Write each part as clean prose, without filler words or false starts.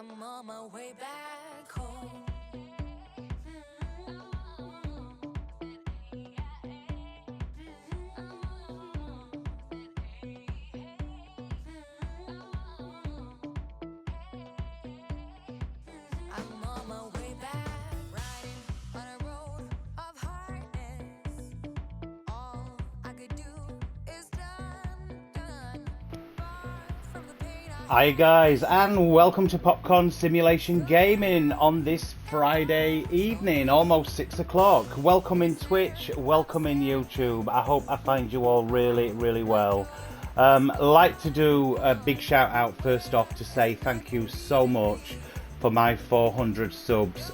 I'm on my way back home. I'm on my way back, riding on a road of hardness. All I could do is done. Far from the pain Hi guys, and welcome to Popcorn Simulation Gaming on this Friday evening, almost 6 o'clock. Welcome in Twitch, welcome in YouTube. I hope I find you all really well. Like to do a big shout out first off to say thank you so much for my 400 subs.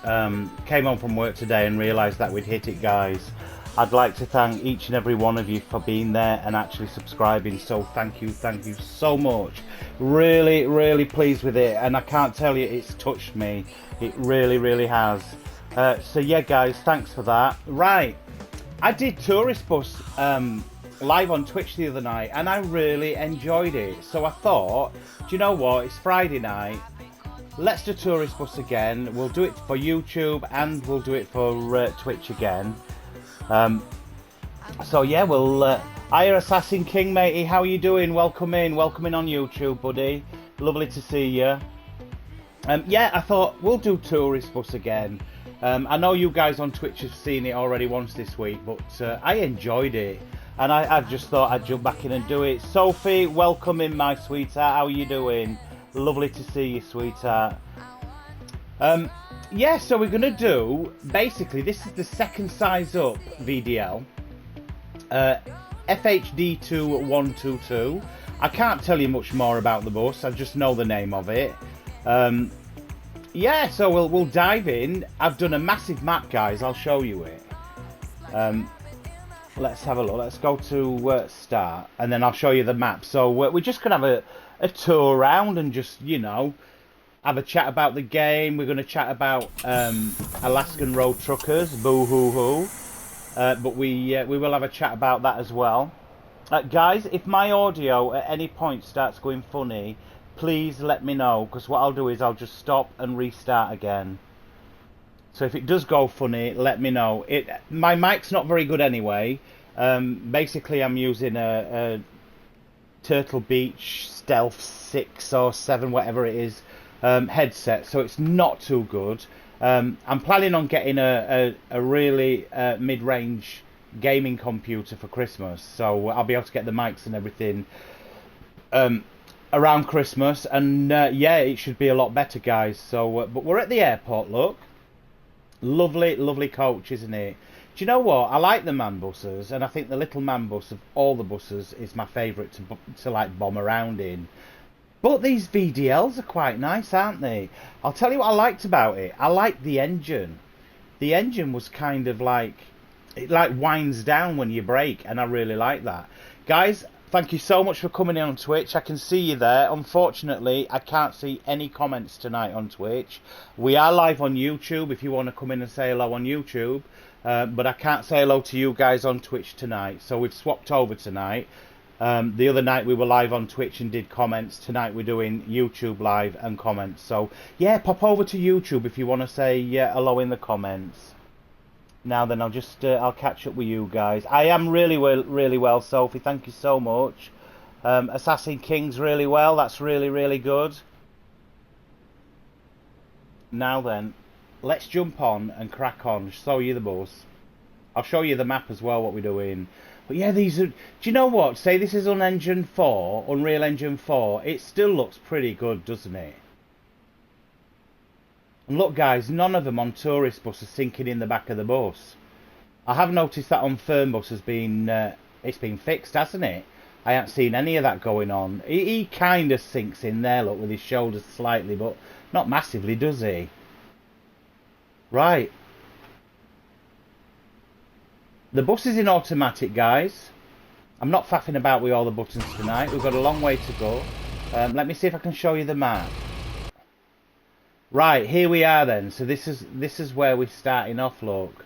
Came home from work today and realised that we'd hit it, guys. I'd like to thank each and every one of you for being there and actually subscribing, so thank you so much. Really pleased with it, and I can't tell you, it's touched me. It really has. So yeah guys, thanks for that. Right, I did Tourist Bus live on Twitch the other night and I really enjoyed it, so I thought, do you know what, it's Friday night, let's do Tourist Bus again. We'll do it for YouTube and we'll do it for Twitch again. So yeah, we'll hiya Assassin King, matey, how are you doing? Welcome in on YouTube, buddy. Lovely to see you. Yeah, I thought we'll do Tourist Bus again. I know you guys on Twitch have seen it already once this week, but I enjoyed it, and I just thought I'd jump back in and do it. Sophie, welcome in, my sweetheart. How are you doing? Lovely to see you, sweetheart. Yeah, so we're gonna do, basically, this is the second size up VDL. FHD2122. I can't tell you much more about the bus, I just know the name of it. Yeah, so we'll dive in. I've done a massive map, guys, I'll show you it. Let's have a look. Let's go to start, and then I'll show you the map. So we're just gonna have a tour around and just, you know, have a chat about the game. We're going to chat about Alaskan Road Truckers, boo hoo hoo. But we will have a chat about that as well. Guys, if my audio at any point starts going funny, please let me know, because what I'll do is I'll just stop and restart again. So if it does go funny, let me know. My mic's not very good anyway. Basically, I'm using a Turtle Beach Stealth 6 or 7, whatever it is, headset, so it's not too good. I'm planning on getting a really mid-range gaming computer for Christmas, so I'll be able to get the mics and everything around Christmas, and yeah, it should be a lot better, guys. So, but we're at the airport, look. Lovely, lovely coach, isn't it? Do you know what? I like the man buses, and I think the little man bus of all the buses is my favourite to like bomb around in. But these VDLs are quite nice, aren't they? I'll tell you what I liked about it. I liked the engine. The engine was kind of like, it like winds down when you brake, and I really like that. Guys, thank you so much for coming in on Twitch. I can see you there. Unfortunately, I can't see any comments tonight on Twitch. We are live on YouTube if you want to come in and say hello on YouTube. But I can't say hello to you guys on Twitch tonight. So we've swapped over tonight. The other night we were live on Twitch and did comments. Tonight we're doing YouTube live and comments. So yeah, pop over to YouTube if you want to say hello in the comments. Now then, I'll catch up with you guys. I am really well, Sophie. Thank you so much. Assassin King's really well. That's really good. Now then, let's jump on and crack on. Show you the bus. I'll show you the map as well, what we're doing. But yeah, these are... Do you know what? Say this is Unreal Engine 4. It still looks pretty good, doesn't it? And look, guys, none of them on tourist bus are sinking in the back of the bus. I have noticed that on Fernbus has been... it's been fixed, hasn't it? I haven't seen any of that going on. He kind of sinks in there, look, with his shoulders slightly, but not massively, does he? Right. The bus is in automatic, guys. I'm not faffing about with all the buttons tonight. We've got a long way to go. Let me see if I can show you the map. Right, here we are then. So this is where we're starting off, look.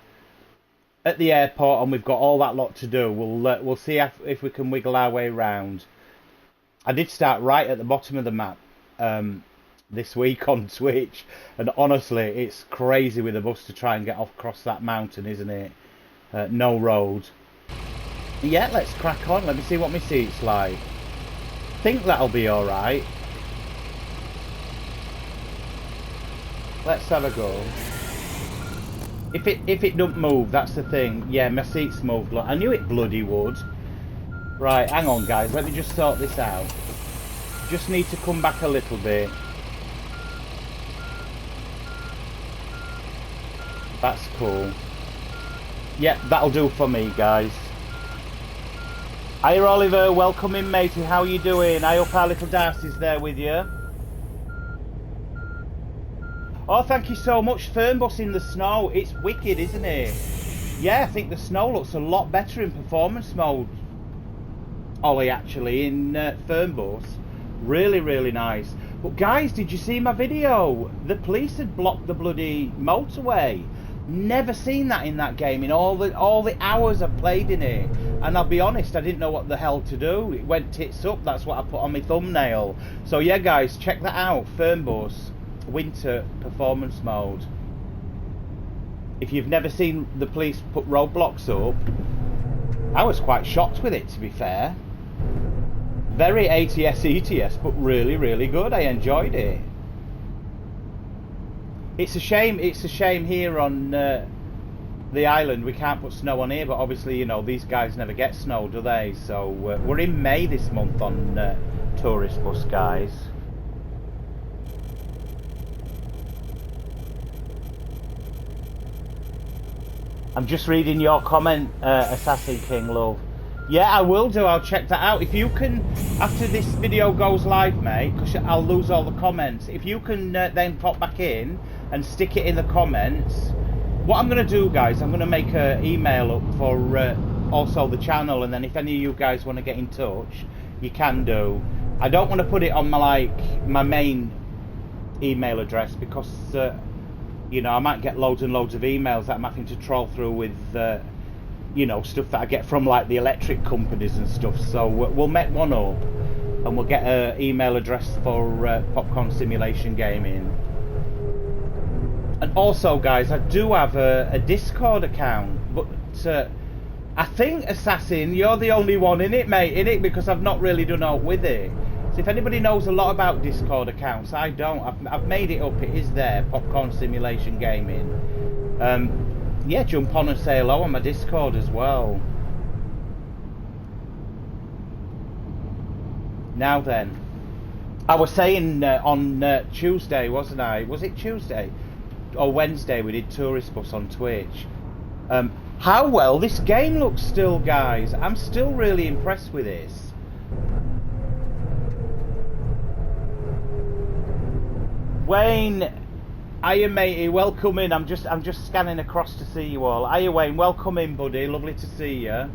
At the airport, and we've got all that lot to do. We'll see if we can wiggle our way around. I did start right at the bottom of the map this week on Twitch, and honestly, it's crazy with a bus to try and get across that mountain, isn't it? No road. Yeah, let's crack on. Let me see what my seat's like. Think that'll be all right. Let's have a go. If it don't move, that's the thing. Yeah, my seat's moved. Look, I knew it bloody would. Right, hang on, guys. Let me just sort this out. Just need to come back a little bit. That's cool. Yep, that'll do for me, guys. Hiya, Oliver. Welcome in, matey. How you doing? I hope our little Darcy's there with you. Oh, thank you so much. Fernbus in the snow. It's wicked, isn't it? Yeah, I think the snow looks a lot better in performance mode, Ollie, actually, in Fernbus. Really nice. But guys, did you see my video? The police had blocked the bloody motorway. Never seen that in that game in all the hours I've played in it. And I'll be honest, I didn't know what the hell to do. It went tits up. That's what I put on my thumbnail. So yeah, guys, check that out. Fernbus winter performance mode. If you've never seen the police put roadblocks up, I was quite shocked with it, to be fair. Very ATS ETS, but really good. I enjoyed it. It's a shame here on the island we can't put snow on here, but obviously, you know, these guys never get snow, do they? So we're in May this month on tourist bus, guys. I'm just reading your comment, Assassin King, love. Yeah, I will do. I'll check that out. If you can, after this video goes live, mate, because I'll lose all the comments. If you can then pop back in and stick it in the comments. What I'm going to do, guys, I'm going to make an email up for also the channel, and then if any of you guys want to get in touch, you can do. I don't want to put it on my main email address because you know, I might get loads and loads of emails that I'm having to troll through with you know, stuff that I get from like the electric companies and stuff. So we'll make one up and we'll get an email address for Popcorn Simulation Gaming. And also, guys, I do have a Discord account, but I think, Assassin, you're the only one in it, mate, in it, because I've not really done out with it. So if anybody knows a lot about Discord accounts, I don't. I've made it up. It is there, Popcorn Simulation Gaming. Yeah, jump on and say hello on my Discord as well. Now then, I was saying on Tuesday, wasn't I? Was it Tuesday? Or Wednesday, we did Tourist Bus on Twitch. How well this game looks still, guys. I'm still really impressed with this. Wayne, hiya matey, welcome in. I'm just scanning across to see you all. Hiya Wayne, welcome in, buddy. Lovely to see you.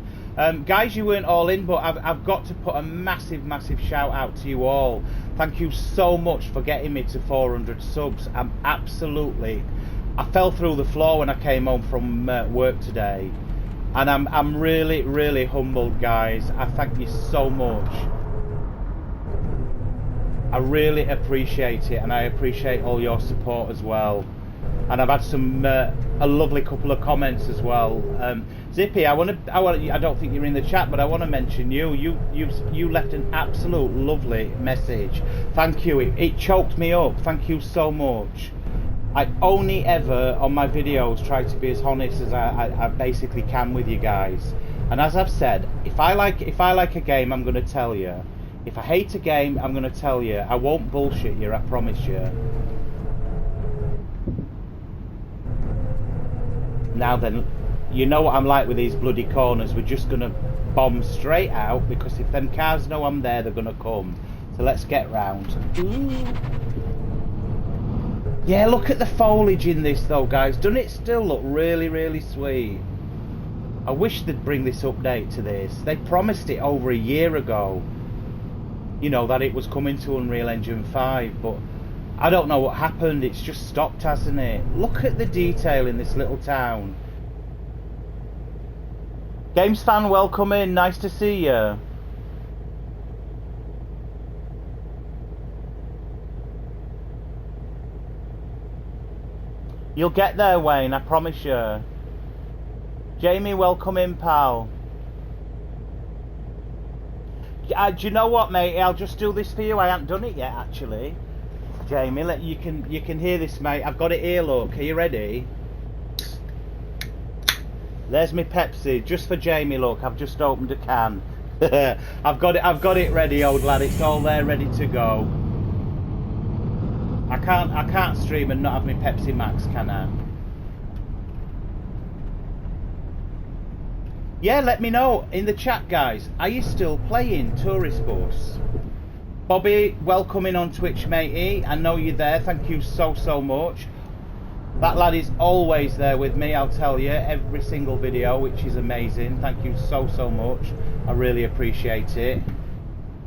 Guys, you weren't all in, but I've got to put a massive shout out to you all. Thank you so much for getting me to 400 subs. I fell through the floor when I came home from work today, and I'm really humbled, guys. I thank you so much. I really appreciate it, and I appreciate all your support as well. And I've had some a lovely couple of comments as well. Zippy, I don't think you're in the chat, but I want to mention you. You left an absolute lovely message. Thank you. It choked me up. Thank you so much. I only ever on my videos try to be as honest as I basically can with you guys. And as I've said, if I like a game, I'm going to tell you. If I hate a game, I'm going to tell you. I won't bullshit you. I promise you. Now then, you know what I'm like with these bloody corners. We're just going to bomb straight out, because if them cars know I'm there, they're going to come. So let's get round. Ooh. Yeah, look at the foliage in this though, guys. Doesn't it still look really sweet? I wish they'd bring this update to this. They promised it over a year ago. You know, that it was coming to Unreal Engine 5, but I don't know what happened. It's just stopped, hasn't it? Look at the detail in this little town. Games fan, welcome in. Nice to see you. You'll get there, Wayne, I promise you. Jamie, welcome in, pal. Do you know what, mate? I'll just do this for you. I haven't done it yet, actually. Jamie, you can hear this, mate. I've got it here, look. Are you ready? There's my Pepsi, just for Jamie, look. I've just opened a can. I've got it ready, old lad. It's all there, ready to go. I can't stream and not have my Pepsi Max, can I? Yeah, let me know in the chat, guys. Are you still playing Tourist Bus? Bobby, welcome in on Twitch, matey. I know you're there. Thank you so much. That lad is always there with me, I'll tell you, every single video, which is amazing. Thank you so much. I really appreciate it.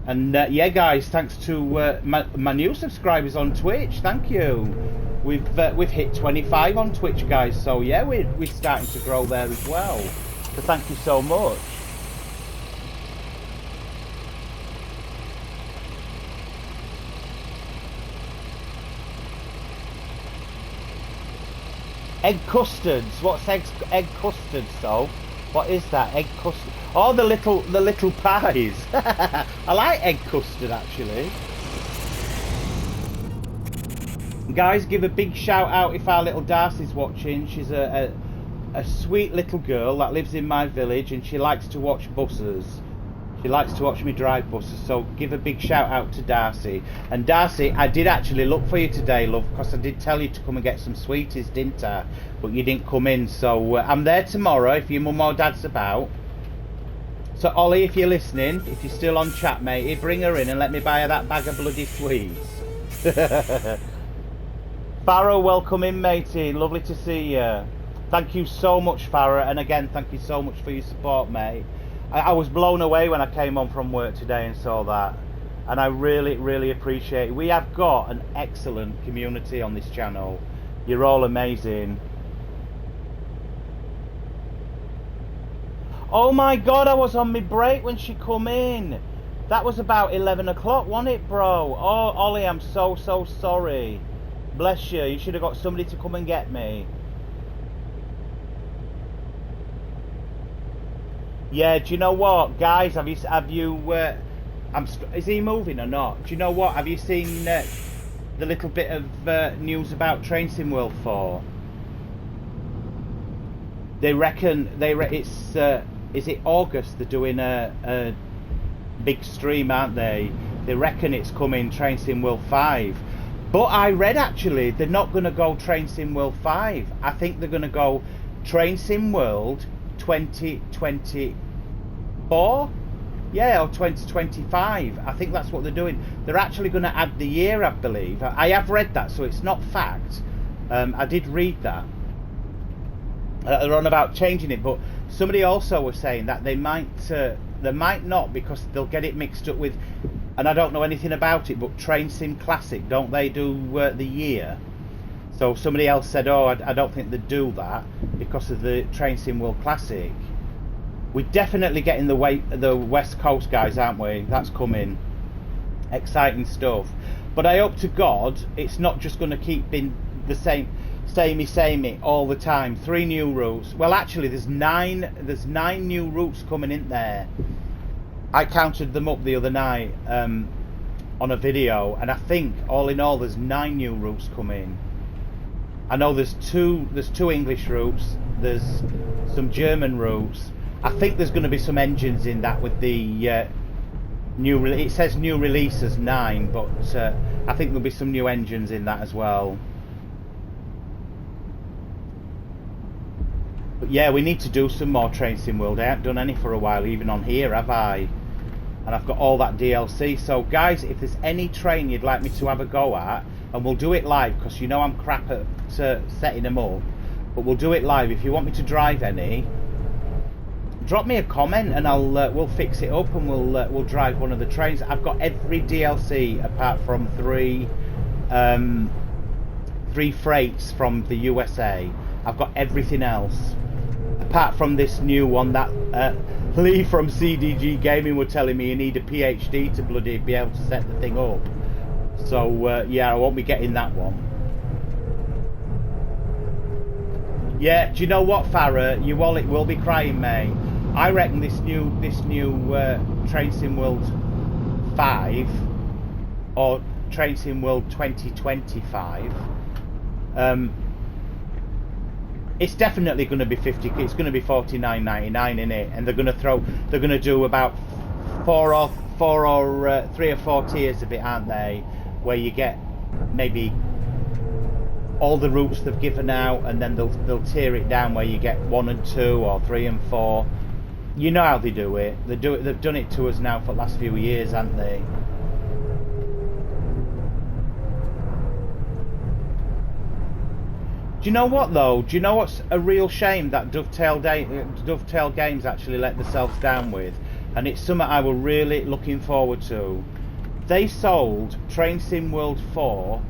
And yeah, guys, thanks to my new subscribers on Twitch. Thank you. We've hit 25 on Twitch, guys. So yeah, we're starting to grow there as well. So thank you so much. Egg custards. What's egg custard? So, what is that? Egg custard. Oh, the little pies. I like egg custard, actually. Guys, give a big shout out if our little Darcy's watching. She's a sweet little girl that lives in my village, and she likes to watch buses. She likes to watch me drive buses, so give a big shout out to Darcy. And Darcy, I did actually look for you today, love, because I did tell you to come and get some sweeties, didn't I? But you didn't come in, so I'm there tomorrow if your mum or dad's about. So Ollie, if you're listening, if you're still on chat, matey, bring her in and let me buy her that bag of bloody sweets. Farah, welcome in, matey. Lovely to see you. Thank you so much, Farah, and again, thank you so much for your support, mate. I was blown away when I came home from work today and saw that. and I really, really appreciate it. We have got an excellent community on this channel. You're all amazing. Oh my God, I was on my break when she come in. That was about 11 o'clock, wasn't it, bro? Oh, Ollie, I'm so sorry. Bless you. You should have got somebody to come and get me. Yeah, do you know what, guys? Have you? Is he moving or not? Do you know what? Have you seen the little bit of news about Train Sim World 4? They reckon it's is it August? They're doing a big stream, aren't they? They reckon it's coming Train Sim World 5. But I read actually they're not going to go Train Sim World 5. I think they're going to go Train Sim World 2024. Yeah, or 2025. I think that's what they're doing. They're actually going to add the year, I believe. I have read that, so it's not fact. I did read that. They're on about changing it, but somebody also was saying that they might not, because they'll get it mixed up with, and I don't know anything about it, but Train Sim Classic, don't they do the year? So somebody else said, oh, I don't think they'd do that because of the Train Sim World Classic. We're definitely getting the West Coast guys, aren't we? That's coming. Exciting stuff. But I hope to God it's not just going to keep being the samey all the time. 3 new routes. Well, actually, there's nine new routes coming in there. I counted them up the other night on a video, and I think all in all there's 9 new routes coming. I know there's two English routes. There's some German routes. I think there's going to be some engines in that with the new. It says new releases 9, but I think there'll be some new engines in that as well. But yeah, we need to do some more Train Sim World. I haven't done any for a while, even on here, have I? And I've got all that DLC. So guys, if there's any train you'd like me to have a go at, and we'll do it live, because you know I'm crap at setting them up, but we'll do it live. If you want me to drive any, drop me a comment and we'll fix it up, and we'll drive one of the trains. I've got every DLC apart from three freights from the USA. I've got everything else apart from this new one that Lee from CDG Gaming were telling me you need a PhD to bloody be able to set the thing up. So yeah, I won't be getting that one. Yeah, do you know what, Farah? Your wallet will be crying, mate. I reckon this new Train Sim World 5 or Train Sim World 2025, it's definitely going to be 50. It's going to be $49.99 in it, and they're going to do about 3 or 4 tiers of it, aren't they? Where you get maybe all the routes they've given out, and then they'll tier it down where you get 1 and 2 or 3 and 4. You know how they do it. They've done it to us now for the last few years, haven't they? Do you know what though? Do you know what's a real shame that Dovetail Games actually let themselves down with? And it's something I was really looking forward to. They sold Train Sim World 4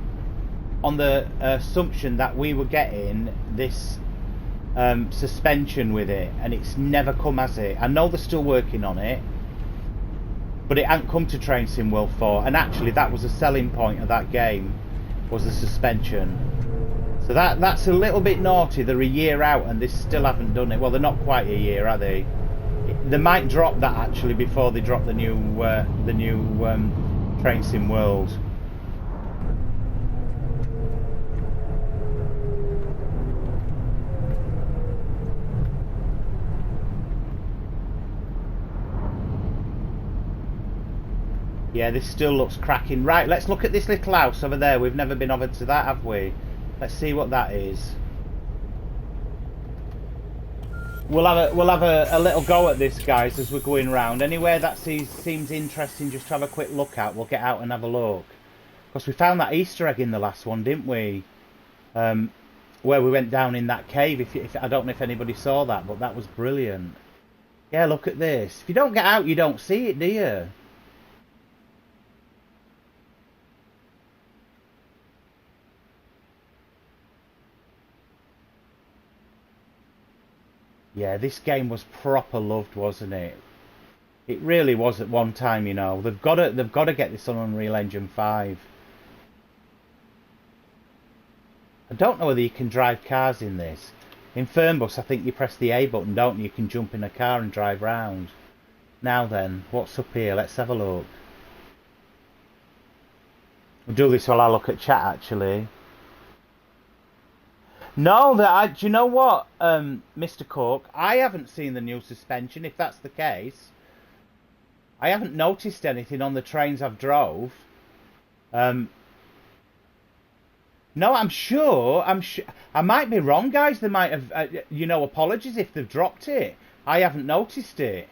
on the assumption that we were getting this suspension with it, and it's never come, has it? I know they're still working on it, but it hasn't come to Train Sim World 4, and actually that was a selling point of that game, was the suspension. So that's a little bit naughty. They're a year out and they still haven't done it. Well, they're not quite a year, are they? They might drop that actually before they drop the new Train Sim World. Yeah, this still looks cracking. Right, let's look at this little house over there. We've never been over to that, have we? Let's see what that is. We'll have a little go at this, guys, as we're going round. Anywhere that seems interesting, just to have a quick look at, we'll get out and have a look. Because we found that Easter egg in the last one, didn't we? Where we went down in that cave. If I don't know if anybody saw that, but that was brilliant. Yeah, look at this. If you don't get out, you don't see it, do you? Yeah, this game was proper loved, wasn't it? It really was at one time, you know. They've got to get this on Unreal Engine 5. I don't know whether you can drive cars in this. In Fernbus, I think you press the A button, don't you? You can jump in a car and drive round. Now then, what's up here? Let's have a look. We'll do this while I look at chat, actually. No, do you know what, Mr. Cook? I haven't seen the new suspension, if that's the case. I haven't noticed anything on the trains I've drove. No, I'm sure. I might be wrong, guys. They might have, you know, apologies if they've dropped it. I haven't noticed it.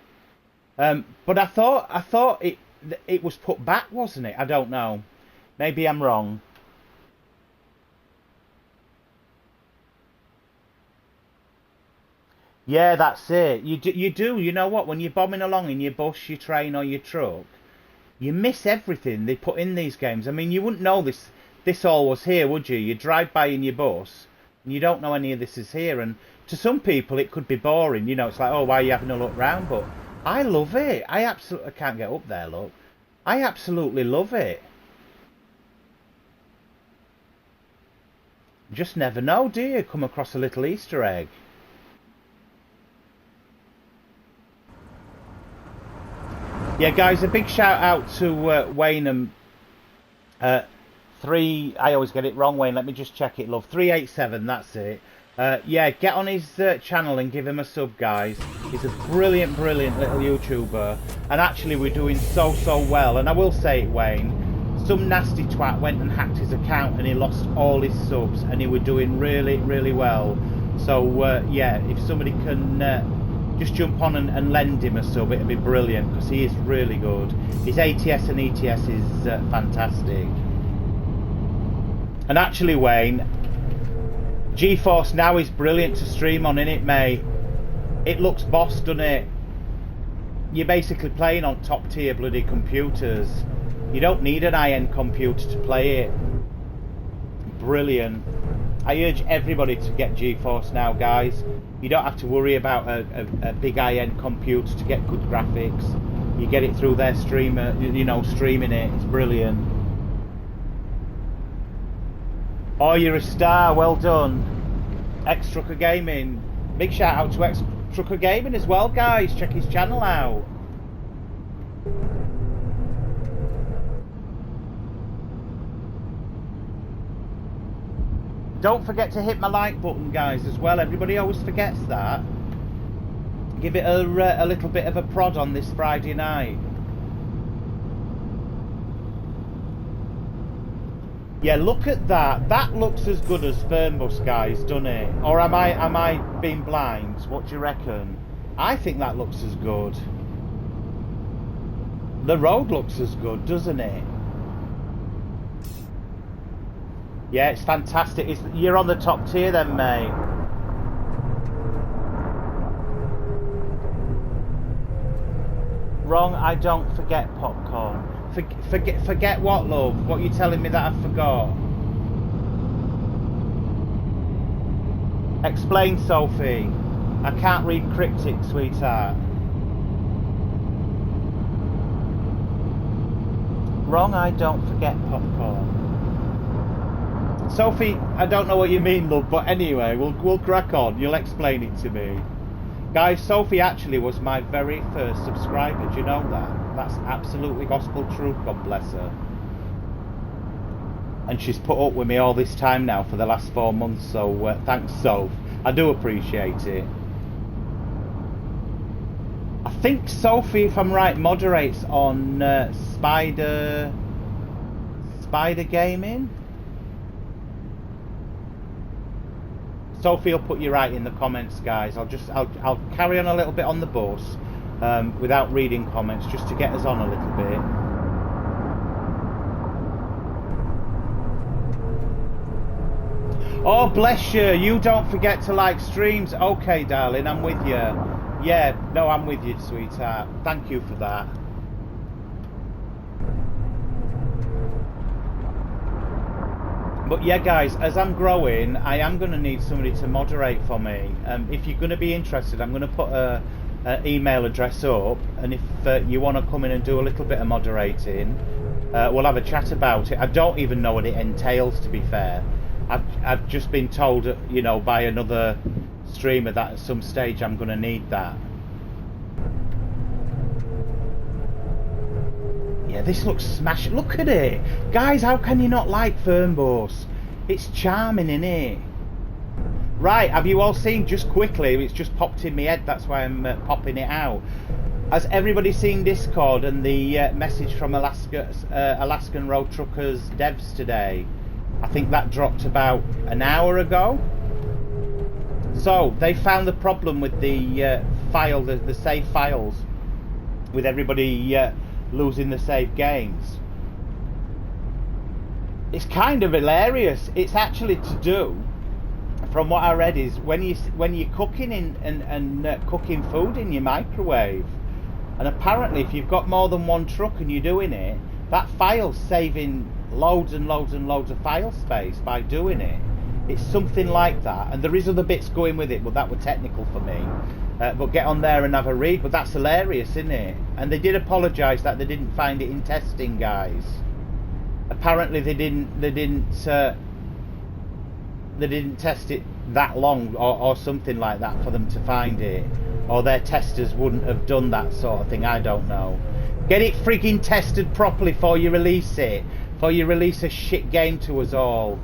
But I thought it was put back, wasn't it? I don't know. Maybe I'm wrong. Yeah, that's it. You do. You know what? When you're bombing along in your bus, your train, or your truck, you miss everything they put in these games. I mean, you wouldn't know this all was here, would you? You drive by in your bus, and you don't know any of this is here. And to some people, it could be boring. You know, it's like, oh, why are you having a look round? But I love it. I absolutely can't get up there. Look, I absolutely love it. Just never know, do you? Come across a little Easter egg. Yeah, guys, a big shout out to Wayne and I always get it wrong, Wayne. Let me just check it, love. 387, that's it. Yeah, get on his channel and give him a sub, guys. He's a brilliant, brilliant little YouTuber. And actually, we're doing so well. And I will say it, Wayne. Some nasty twat went and hacked his account and he lost all his subs. And he were doing really, really well. So, yeah, if somebody can just jump on and lend him a sub, it'd be brilliant. Because he is really good. His ATS and ETS is fantastic. And actually, Wayne, GeForce Now is brilliant to stream on, innit, mate? It looks boss, doesn't it? You're basically playing on top tier bloody computers. You don't need an high-end computer to play it. Brilliant. I urge everybody to get GeForce Now, guys. You don't have to worry about a big high-end computer to get good graphics. You get it through their streamer, you know, streaming it. It's brilliant. Oh, you're a star. Well done. X-Trucker Gaming. Big shout out to X-Trucker Gaming as well, guys. Check his channel out. Don't forget to hit my like button, guys, as well. Everybody always forgets that. Give it a little bit of a prod on this Friday night. Yeah, look at that. That looks as good as Fernbus, guys, doesn't it? Or am I being blind? What do you reckon? I think that looks as good. The road looks as good, doesn't it? Yeah, it's fantastic. You're on the top tier then, mate. Wrong, I don't forget popcorn. Forget what, love? What are you telling me that I forgot? Explain, Sophie. I can't read cryptic, sweetheart. Wrong, I don't forget popcorn. Sophie, I don't know what you mean, love, but anyway, we'll crack on. You'll explain it to me. Guys, Sophie actually was my very first subscriber. Do you know that? That's absolutely gospel truth, God bless her. And she's put up with me all this time now for the last 4 months, so thanks, Soph. I do appreciate it. I think Sophie, if I'm right, moderates on Spider Gaming. Sophie will put you right in the comments, guys. I'll carry on a little bit on the bus without reading comments, just to get us on a little bit. Oh, bless you. You don't forget to like streams. Okay, darling, I'm with you. Yeah, no, I'm with you, sweetheart. Thank you for that. But yeah, guys, as I'm growing, I am going to need somebody to moderate for me. If you're going to be interested, I'm going to put a email address up, and if you want to come in and do a little bit of moderating, we'll have a chat about it. I don't even know what it entails, to be fair. I've just been told, you know, by another streamer that at some stage I'm going to need that. Yeah, this looks smashing. Look at it. Guys, how can you not like Fernbos? It's charming, innit? Right, have you all seen, just quickly, it's just popped in my head, that's why I'm popping it out. Has everybody seen Discord and the message from Alaskan Road Truckers devs today? I think that dropped about an hour ago. So, they found the problem with the file, the save files, with everybody losing the save games. It's kind of hilarious. It's actually to do, from what I read, is when you're cooking and cooking food in your microwave, and apparently if you've got more than one truck and you're doing it, that file's saving loads and loads and loads of file space by doing it. It's something like that, and there is other bits going with it, but that were technical for me. But get on there and have a read. But that's hilarious, isn't it? And they did apologise that they didn't find it in testing, guys. Apparently they didn't test it that long or something like that for them to find it, or their testers wouldn't have done that sort of thing. I don't know. Get it frigging tested properly before you release it, before you release a shit game to us all.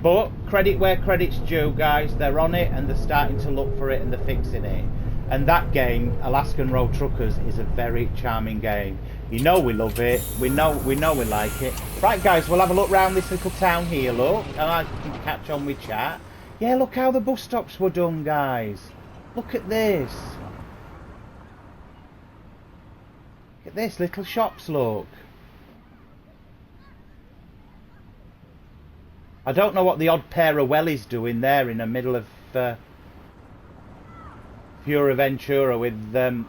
But credit where credit's due, guys. They're on it and they're starting to look for it and they're fixing it. And that game, Alaskan Road Truckers, is a very charming game. You know we love it. We know we like it. Right, guys, we'll have a look round this little town here, look. And I can catch on with chat. Yeah, look how the bus stops were done, guys. Look at this. Look at this, little shops, look. I don't know what the odd pair of wellies doing there in the middle of Fuerteventura with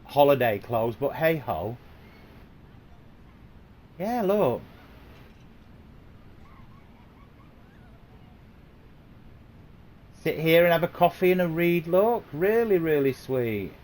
holiday clothes, but hey ho. Yeah, look. Sit here and have a coffee and a read, look. Really, really sweet.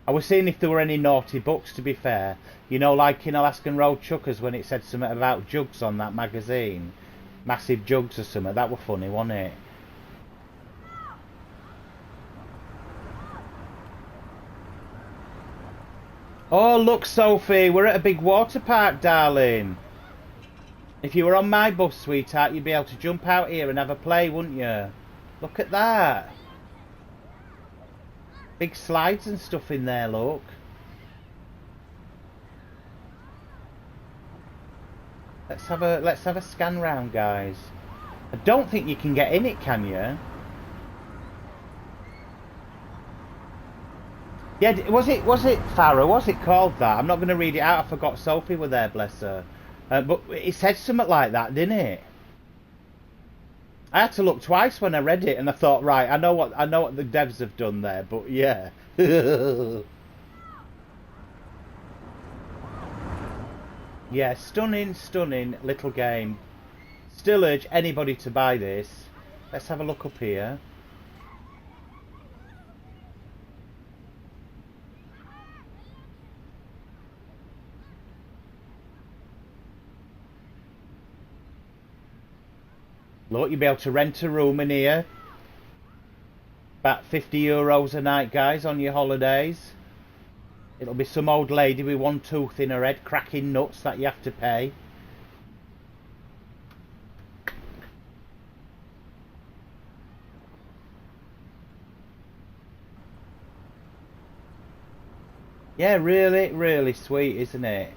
I was seeing if there were any naughty books, to be fair. You know, like in Alaskan Road Truckers when it said something about jugs on that magazine. Massive jugs or something. That were funny, wasn't it? Oh, look, Sophie. We're at a big water park, darling. If you were on my bus, sweetheart, you'd be able to jump out here and have a play, wouldn't you? Look at that. Big slides and stuff in there, look. Let's have a scan round, guys. I don't think you can get in it, can you? Yeah, was it Farah? Was it called that? I'm not going to read it out. I forgot Sophie were there, bless her. But it said something like that, didn't it? I had to look twice when I read it, and I thought, right, I know what the devs have done there, but yeah. Yeah, stunning little game. Still urge anybody to buy this. Let's have a look up here. Look, you'll be able to rent a room in here. About €50 a night, guys, on your holidays. It'll be some old lady with one tooth in her head cracking nuts that you have to pay. Yeah, really sweet, isn't it?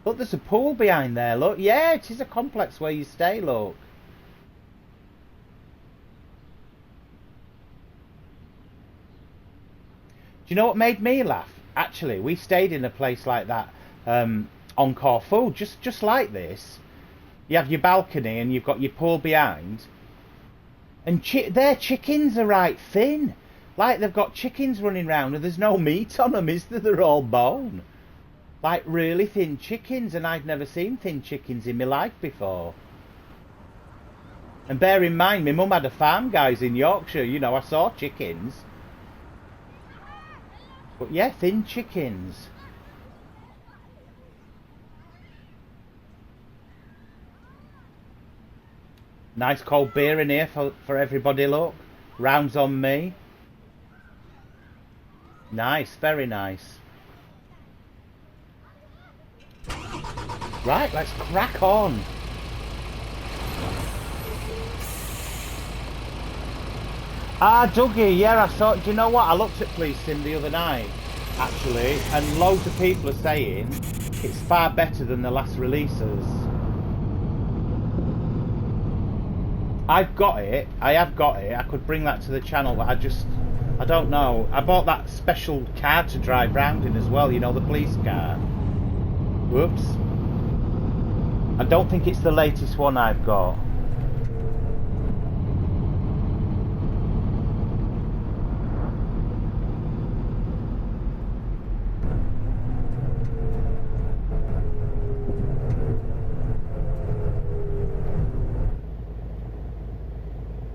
Look, there's a pool behind there, look. Yeah, it is a complex where you stay, look. you know what made me laugh? Actually, we stayed in a place like that on Corfu, just like this. You have your balcony and you've got your pool behind, and their chickens are right thin. Like they've got chickens running round and there's no meat on them, is there? They're all bone. Like really thin chickens, and I'd never seen thin chickens in my life before. And bear in mind, my mum had a farm, guys, in Yorkshire. You know, I saw chickens. But yeah, thin chickens. Nice cold beer in here for everybody, look. Rounds on me. Nice, very nice. Right, let's crack on. Ah, Dougie, yeah, I saw. Do you know what? I looked at Police Sim the other night, actually, and loads of people are saying it's far better than the last releases. I've got it. I have got it. I could bring that to the channel, but I don't know. I bought that special car to drive round in as well. You know, the police car. Whoops. I don't think it's the latest one I've got.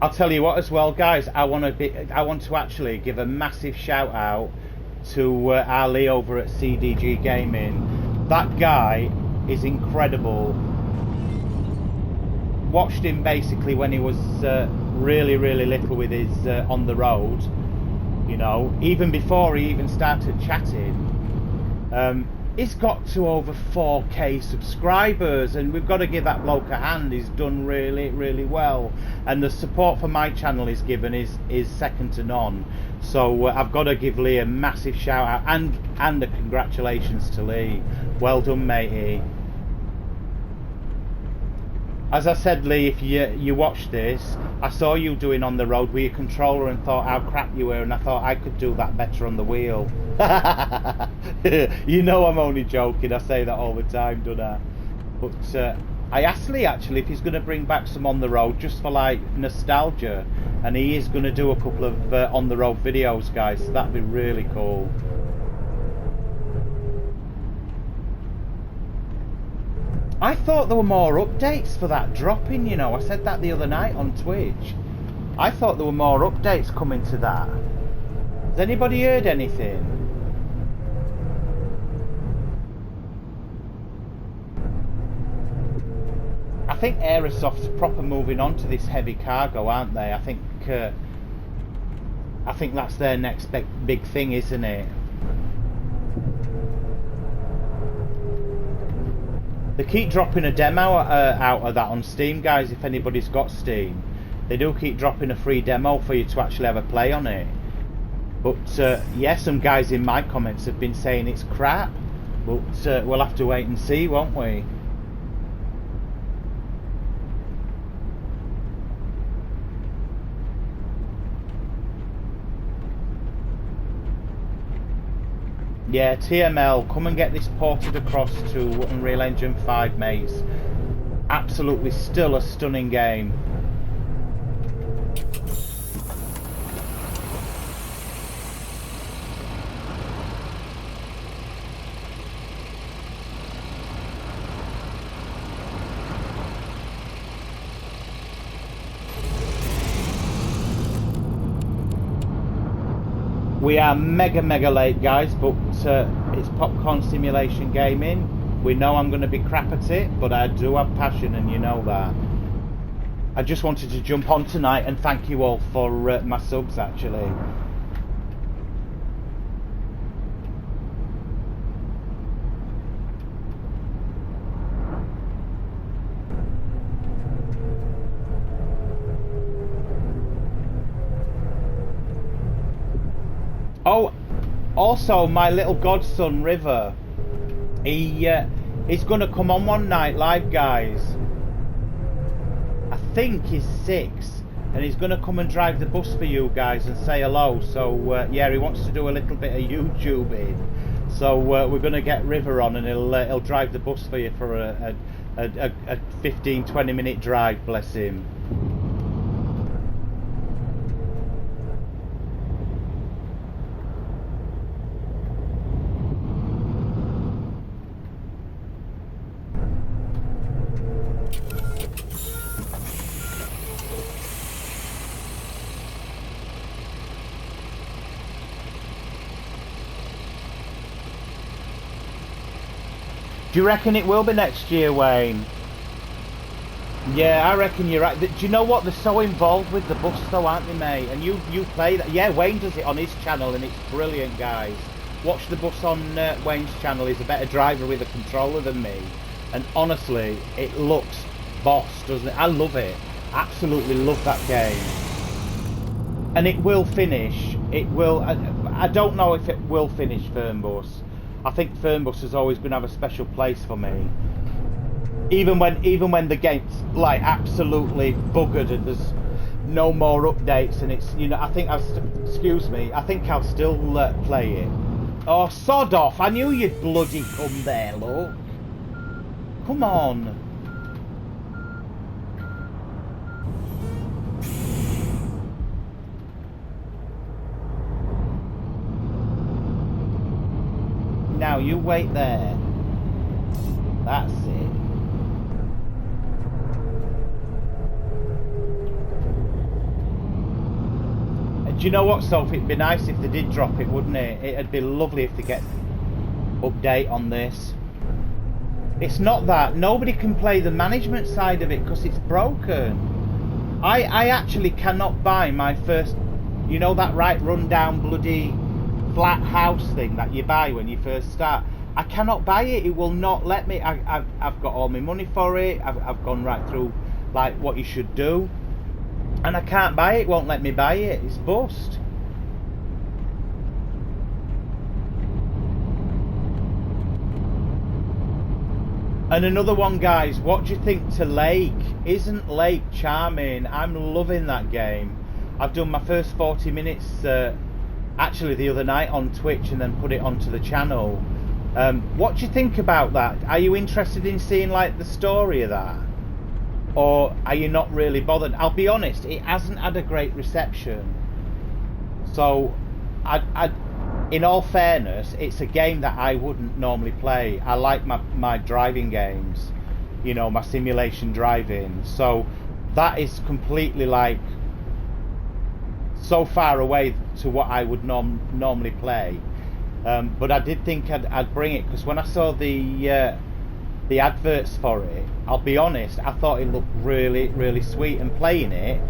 I'll tell you what as well, guys, I want to actually give a massive shout out to Ali over at CDG Gaming. That guy is incredible. Watched him basically when he was really little with his On the Road, you know, even before he even started chatting. He's got to over 4k subscribers, and we've got to give that bloke a hand. He's done really well, and the support for my channel he's given is second to none. So I've got to give Lee a massive shout out, and the congratulations to Lee. Well done, matey. As I said, Lee, if you watch this, I saw you doing On the Road with your controller and thought how crap you were, and I thought I could do that better on the wheel. You know I'm only joking, I say that all the time, don't I? But I asked Lee actually if he's going to bring back some On the Road just for like nostalgia, and he is going to do a couple of On the Road videos, guys, so that'd be really cool. I thought there were more updates for that dropping, you know. I said that the other night on Twitch. I thought there were more updates coming to that. Has anybody heard anything? I think Aerosoft's proper moving on to this heavy cargo, aren't they? I think that's their next big thing, isn't it? They keep dropping a demo out of that on Steam, guys, if anybody's got Steam. They do keep dropping a free demo for you to actually have a play on it. But, yeah, some guys in my comments have been saying it's crap. But we'll have to wait and see, won't we? Yeah, TML, come and get this ported across to Unreal Engine 5, mates. Absolutely still a stunning game. We are mega late, guys, but it's Popcorn Simulation Gaming. We know I'm going to be crap at it, but I do have passion, and you know that. I just wanted to jump on tonight and thank you all for my subs, actually. Oh, also my little godson River, he's going to come on one night live, guys. I think he's 6, and he's going to come and drive the bus for you guys and say hello. So yeah, he wants to do a little bit of YouTubing. So we're going to get River on, and he'll drive the bus for you for a 15-20 minute drive. Bless him. Do you reckon it will be next year, Wayne? Yeah, I reckon you're right. Do you know what? They're so involved with the bus though, aren't they, mate? And you play that. Yeah, Wayne does it on his channel and it's brilliant, guys. Watch the bus on Wayne's channel. He's a better driver with a controller than me. And honestly, it looks boss, doesn't it? I love it. Absolutely love that game. And it will finish. It will. I don't know if it will finish Fernbus. I think Fernbus is always going to have a special place for me. Even when the game's like absolutely buggered and there's no more updates and it's, you know, I think I think I'll still play it. Oh, sod off! I knew you'd bloody come there, look. Come on. Now you wait there. That's it. And do you know what, Sophie? It'd be nice if they did drop it, wouldn't it? It'd be lovely if they get update on this. It's not that. Nobody can play the management side of it because it's broken. I actually cannot buy my first, you know, that right rundown bloody flat house thing that you buy when you first start. I cannot buy it. It will not let me. I've got all my money for it. I've gone right through like what you should do, and I can't buy it. It won't let me buy it. It's bust. And another one, guys, what do you think to Lake? Isn't Lake charming? I'm loving that game. I've done my first 40 minutes actually the other night on Twitch and then put it onto the channel. What do you think about that? Are you interested in seeing like the story of that, or are you not really bothered? I'll be honest, it hasn't had a great reception, so in all fairness, it's a game that I wouldn't normally play. I like my driving games, you know, my simulation driving, so that is completely like so far away to what I would normally play, but I did think I'd bring it because when I saw the adverts for it, I'll be honest, I thought it looked really sweet, and playing it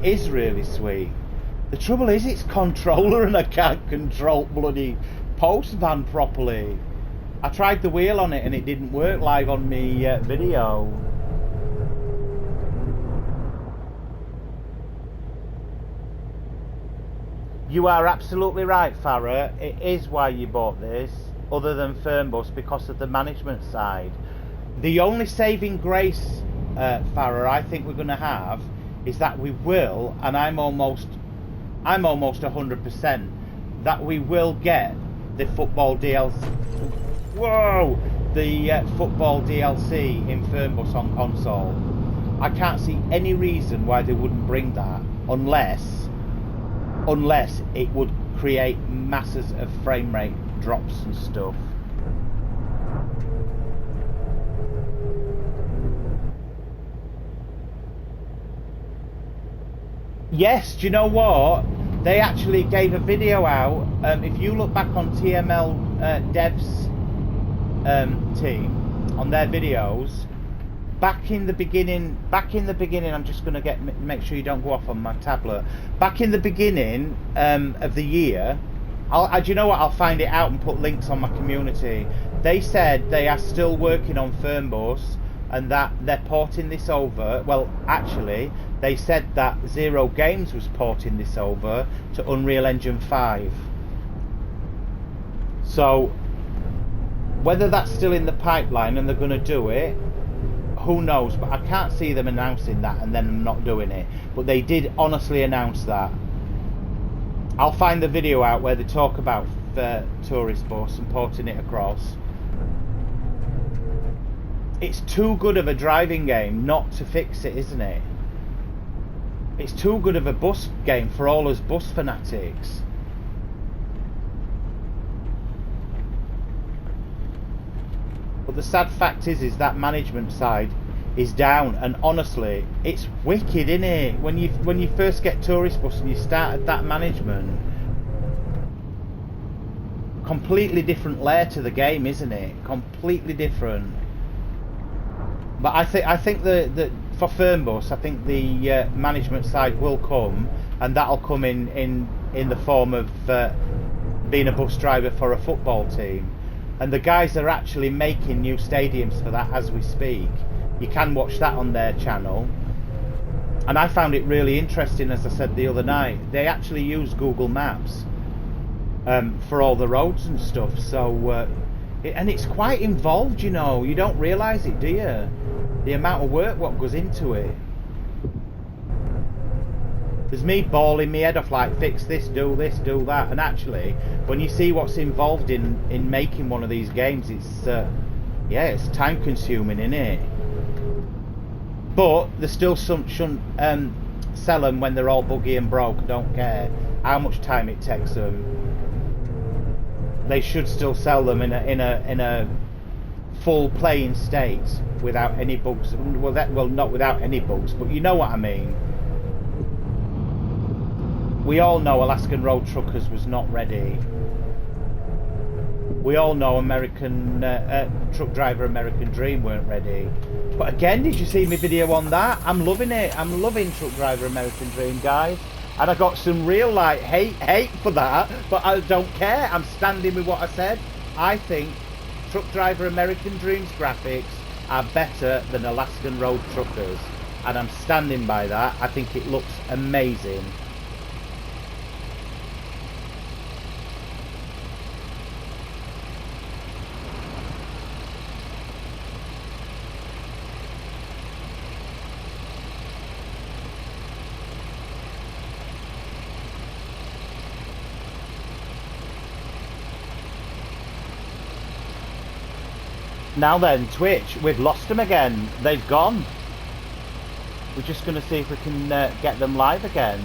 is really sweet. The trouble is it's controller and I can't control bloody Postman properly. I tried the wheel on it and it didn't work live on me video. You are absolutely right, Farah. It is why you bought this, other than Fernbus, because of the management side. The only saving grace, Farah, I think we're going to have is that we will, and I'm almost 100% that we will get the football DLC. Whoa! The football DLC in Fernbus on console. I can't see any reason why they wouldn't bring that, unless it would create masses of frame rate drops and stuff. Yes, do you know what? They actually gave a video out. If you look back on TML Dev's team, on their videos, back in the beginning, I'm just going to make sure you don't go off on my tablet. Back in the beginning of the year, do you know what? I'll find it out and put links on my community. They said they are still working on Fernbus and that they're porting this over. Well, actually, they said that Zero Games was porting this over to Unreal Engine 5. So, whether that's still in the pipeline and they're going to do it, who knows? But I can't see them announcing that and then not doing it. But they did honestly announce that. I'll find the video out where they talk about the tourist bus and porting it across. It's too good of a driving game not to fix it, isn't it? It's too good of a bus game for all us bus fanatics. But the sad fact is that management side is down, and honestly, it's wicked, isn't it? When you first get tourist bus and you start at that management, completely different layer to the game, isn't it? Completely different. But I think that for Fernbus, I think the management side will come, and that'll come in the form of being a bus driver for a football team. And the guys are actually making new stadiums for that as we speak. You can watch that on their channel. And I found it really interesting, as I said the other night. They actually use Google Maps for all the roads and stuff. So, and it's quite involved, you know. You don't realise it, do you? The amount of work what goes into it. There's me bawling my head off like, fix this, do that. And actually, when you see what's involved in making one of these games, it's yeah, it's time consuming, isn't it? But there's still shouldn't sell them when they're all buggy and broke. I don't care how much time it takes them. They should still sell them in a full playing state without any bugs. Well, not without any bugs, but you know what I mean. We all know Alaskan Road Truckers was not ready. We all know American Truck Driver American Dream weren't ready. But again, did you see my video on that? I'm loving it. I'm loving Truck Driver American Dream, guys. And I got some real like hate for that, but I don't care. I'm standing with what I said. I think Truck Driver American Dream's graphics are better than Alaskan Road Truckers, and I'm standing by that. I think it looks amazing. Now then, Twitch, we've lost them again. They've gone. We're just going to see if we can get them live again.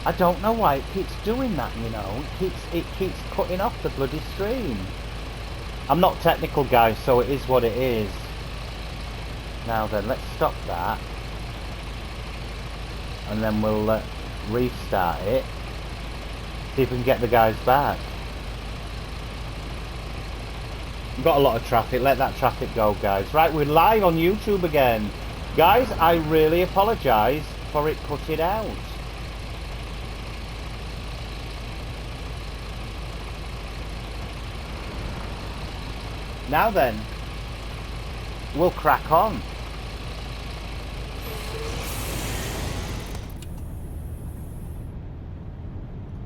I don't know why it keeps doing that, you know. It keeps cutting off the bloody stream. I'm not technical, guys, so it is what it is. Now then, let's stop that. And then we'll restart it. See if we can get the guys back. We've got a lot of traffic. Let that traffic go, guys. Right, we're live on YouTube again. Guys, I really apologise for it cutting out. Now then, we'll crack on.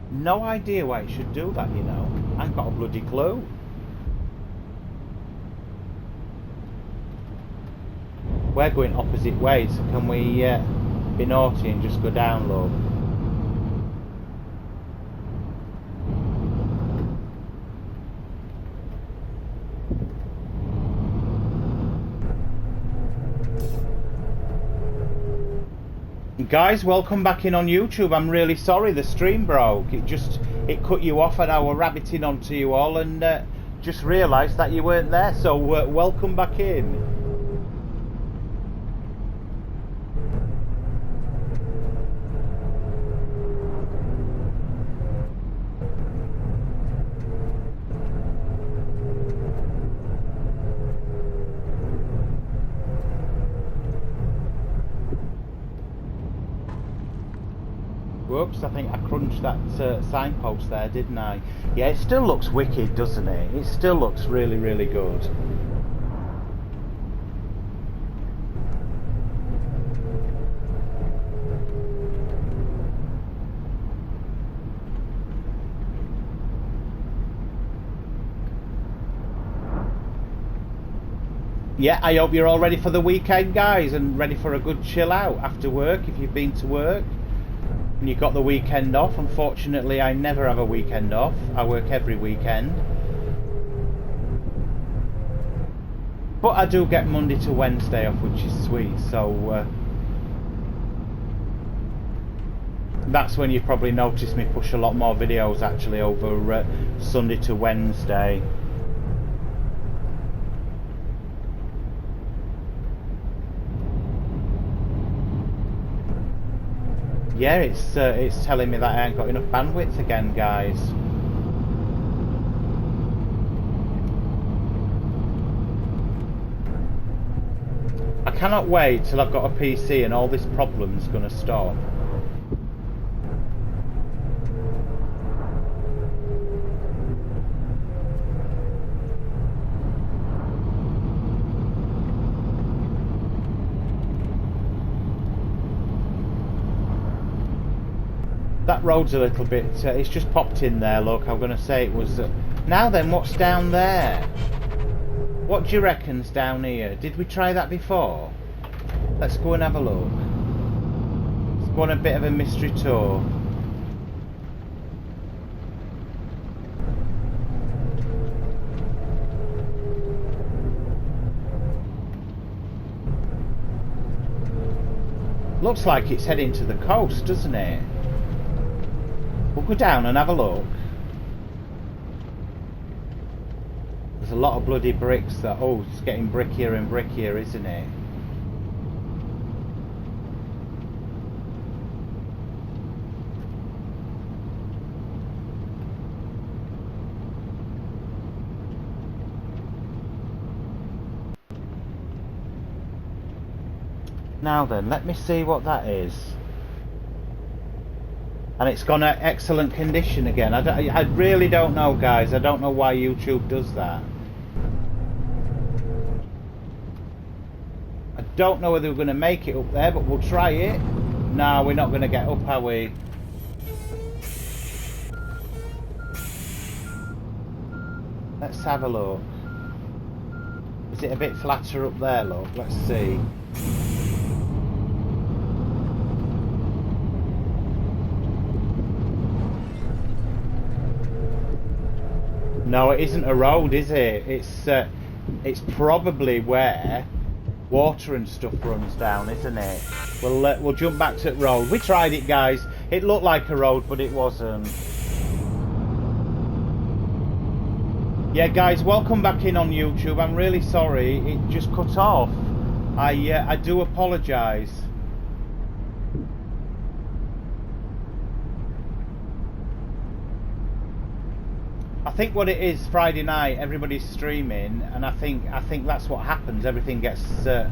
No idea why it should do that, you know. I ain't got a bloody clue. We're going opposite ways, so can we be naughty and just go down low? Guys, welcome back in on YouTube. I'm really sorry the stream broke. It cut you off and I was rabbiting onto you all and just realised that you weren't there. So welcome back in. Whoops, I think I crunched that signpost there, didn't I? Yeah, it still looks wicked, doesn't it? It still looks really, really good. Yeah, I hope you're all ready for the weekend, guys, and ready for a good chill out after work if you've been to work and you've got the weekend off. Unfortunately, I never have a weekend off. I work every weekend. But I do get Monday to Wednesday off, which is sweet, so that's when you probably notice me push a lot more videos actually over Sunday to Wednesday. Yeah, it's telling me that I ain't got enough bandwidth again, guys. I cannot wait till I've got a PC and all this problem's gonna stop. That road's a little bit, it's just popped in there, look. I'm going to say it was... now then, what's down there? What do you reckon's down here? Did we try that before? Let's go and have a look. Let's go on a bit of a mystery tour. Looks like it's heading to the coast, doesn't it? We'll go down and have a look. There's a lot of bloody bricks that... oh, it's getting brickier and brickier, isn't it? Now then, let me see what that is. And it's gone at excellent condition again. I really don't know, guys. I don't know why YouTube does that. I don't know whether we're going to make it up there, but we'll try it. No, we're not going to get up, are we? Let's have a look. Is it a bit flatter up there, look? Let's see. No, it isn't a road, is it? It's probably where water and stuff runs down, isn't it? We'll jump back to the road. We tried it, guys. It looked like a road, but it wasn't. Yeah, guys, welcome back in on YouTube. I'm really sorry, it just cut off. I do apologise. I think what it is, Friday night, everybody's streaming, and I think that's what happens. Everything gets a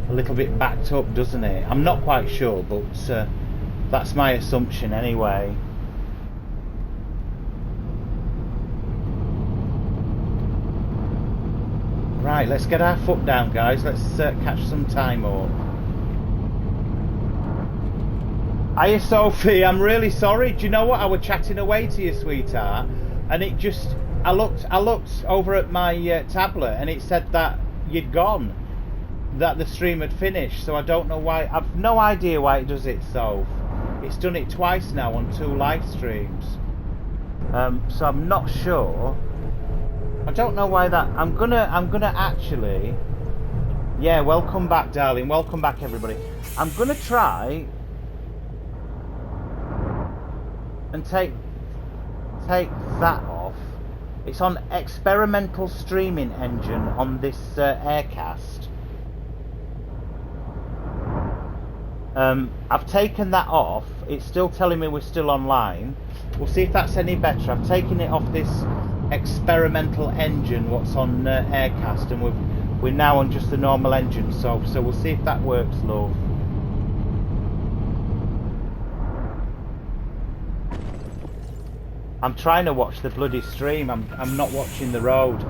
little bit backed up, doesn't it? I'm not quite sure, but that's my assumption anyway. Right, let's get our foot down, guys. Let's catch some time up. Hiya, Sophie. I'm really sorry. Do you know what? I was chatting away to you, sweetheart. And it just, I looked over at my tablet and it said that you'd gone, that the stream had finished. So I don't know why. I've no idea why it does it. So it's done it twice now on 2 live streams. So I'm not sure. I don't know why that. I'm gonna actually. Yeah, welcome back, darling. Welcome back, everybody. I'm gonna try and take that off. It's on experimental streaming engine on this Aircast. I've taken that off. It's still telling me we're still online. We'll see if that's any better. I've taken it off this experimental engine what's on Aircast, and we're now on just the normal engine, so we'll see if that works, love. I'm trying to watch the bloody stream. I'm not watching the road.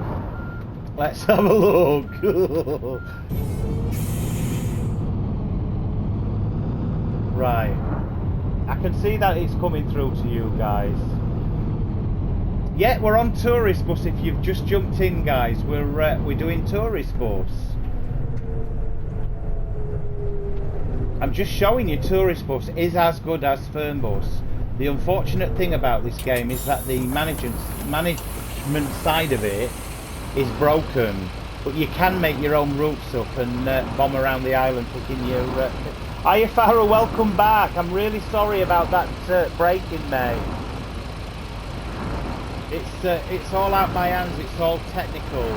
Let's have a look. Right. I can see that it's coming through to you guys. Yeah, we're on Tourist Bus. If you've just jumped in, guys, we're doing Tourist Bus. I'm just showing you Tourist Bus is as good as Fernbus. The unfortunate thing about this game is that the management side of it is broken, but you can make your own routes up and bomb around the island picking your... Hiya Farah, welcome back. I'm really sorry about that break-in, mate. It's all out my hands, it's all technical.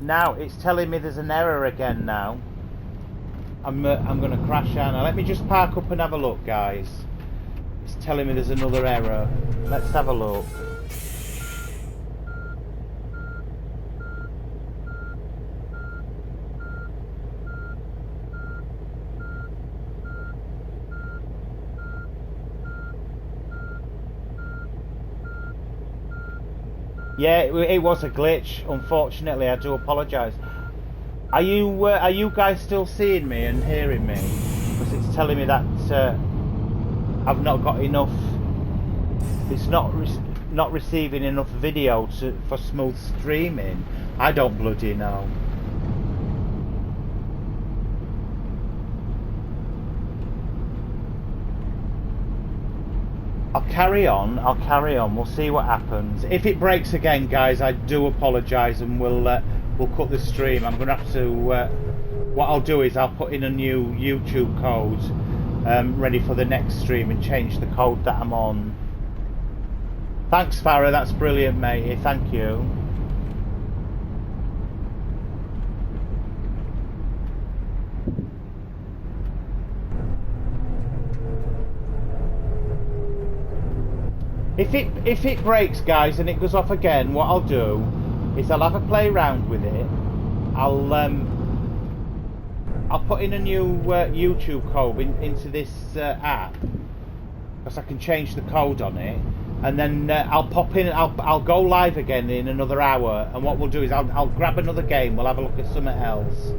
Now it's telling me there's an error again now. I'm going to crash out now. Let me just park up and have a look, guys. It's telling me there's another error. Let's have a look. Yeah, it was a glitch. Unfortunately, I do apologise. Are you guys still seeing me and hearing me? Because it's telling me that I've not got enough. It's not receiving enough video for smooth streaming. I don't bloody know. I'll carry on, we'll see what happens. If it breaks again, guys, I do apologise and we'll cut the stream. I'm going to have to... what I'll do is I'll put in a new YouTube code ready for the next stream and change the code that I'm on. Thanks, Farah, that's brilliant, matey, thank you. If it breaks, guys, and it goes off again, what I'll do is I'll have a play around with it. I'll put in a new YouTube code into this app, because I can change the code on it, and then I'll pop in. I'll go live again in another hour, and what we'll do is I'll grab another game. We'll have a look at something else.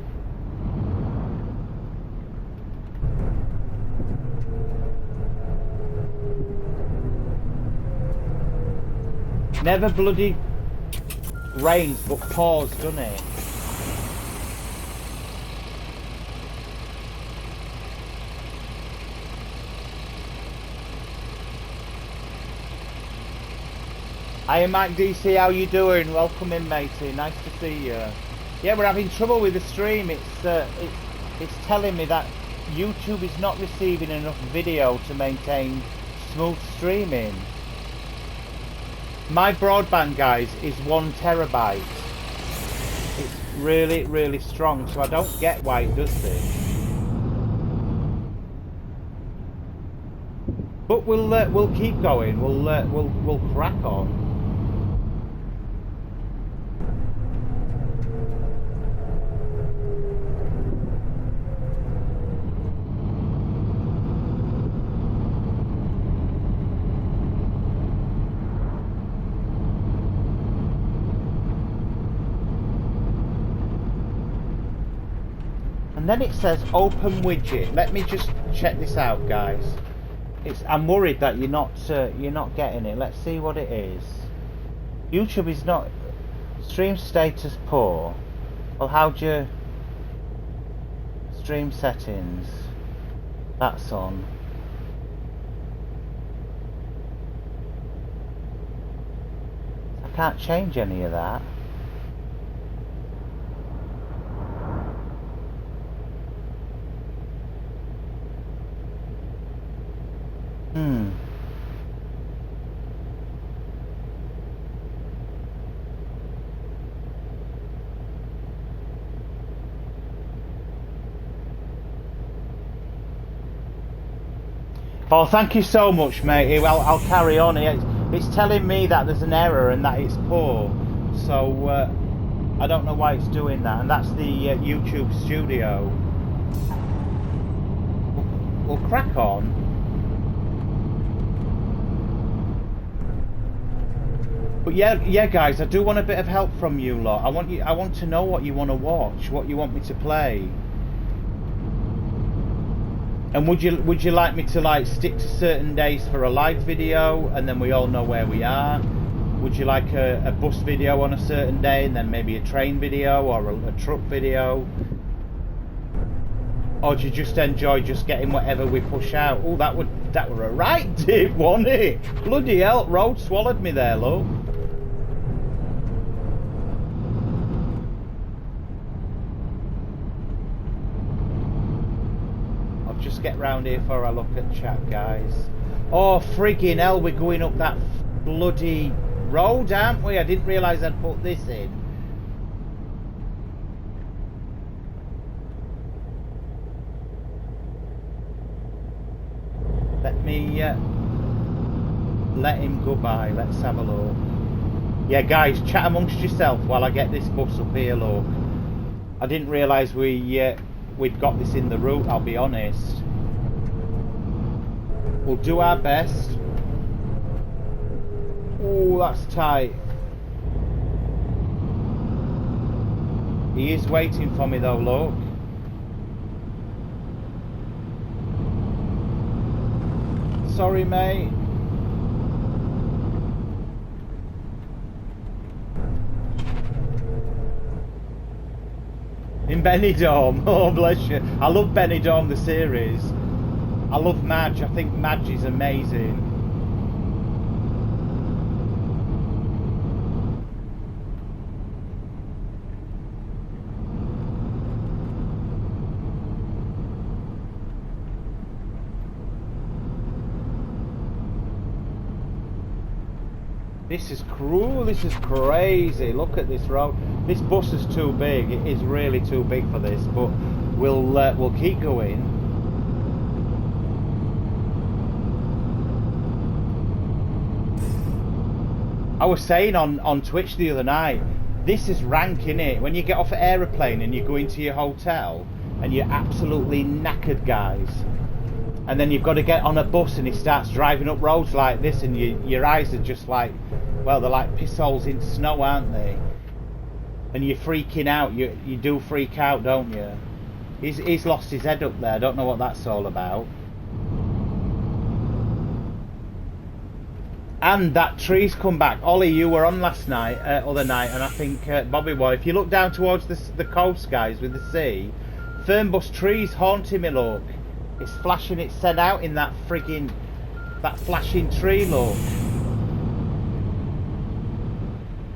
Never bloody rains but pours, doesn't it? Hiya Mike DC, how you doing? Welcome in, matey. Nice to see you. Yeah, we're having trouble with the stream. It's telling me that YouTube is not receiving enough video to maintain smooth streaming. My broadband, guys, is 1 terabyte. It's really, really strong, so I don't get why it does this. But we'll keep going. We'll crack on. And then it says open widget. Let me just check this out, guys. I'm worried that you're not getting it. Let's see what it is. YouTube is not stream status poor. Well, how do you stream settings? That's on. I can't change any of that. Oh, thank you so much, mate. Well, I'll carry on. It's telling me that there's an error and that it's poor. So, I don't know why it's doing that. And that's the YouTube Studio. We'll crack on. But yeah, guys, I do want a bit of help from you lot. I want to know what you want to watch, what you want me to play. And would you like me to stick to certain days for a live video, and then we all know where we are? Would you like a bus video on a certain day, and then maybe a train video or a truck video? Or do you just enjoy just getting whatever we push out? Oh, that were a right dip, wasn't it? Bloody hell, road swallowed me there, look. I'll just get round here before I look at chat, guys. Oh, friggin' hell, we're going up that bloody road, aren't we? I didn't realise I'd put this in. Let me let him go by. Let's have a look. Yeah, guys, chat amongst yourself while I get this bus up here, look. I didn't realise we'd got this in the route, I'll be honest. We'll do our best. Oh, that's tight. He is waiting for me though, look. Sorry, mate. In Benidorm. Oh, bless you. I love Benidorm, the series. I love Madge. I think Madge is amazing. This is cruel, this is crazy. Look at this road. This bus is too big. It is really too big for this, but we'll keep going. I was saying on Twitch the other night, this is rank, innit? When you get off an aeroplane and you go into your hotel and you're absolutely knackered, guys. And then you've got to get on a bus and he starts driving up roads like this and your eyes are just like, well, they're like piss holes in snow, aren't they? And you're freaking out. You do freak out, don't you? He's lost his head up there. I don't know what that's all about. And that tree's come back. Ollie, you were on last night, other night, and I think Bobby Boy, if you look down towards the coast, guys, with the sea, Fernbus tree's haunting me, look. It's flashing its head out in that friggin' that flashing tree, look.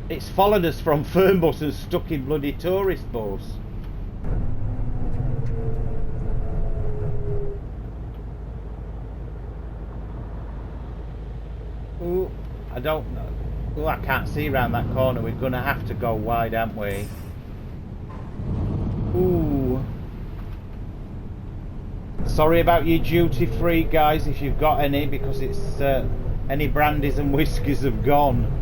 It's followed us from Fernbus and stuck in bloody tourist bus. Ooh, I don't know. Oh, I can't see around that corner. We're gonna have to go wide, aren't we? Ooh. Sorry about your duty free, guys, if you've got any, because it's any brandies and whiskies have gone.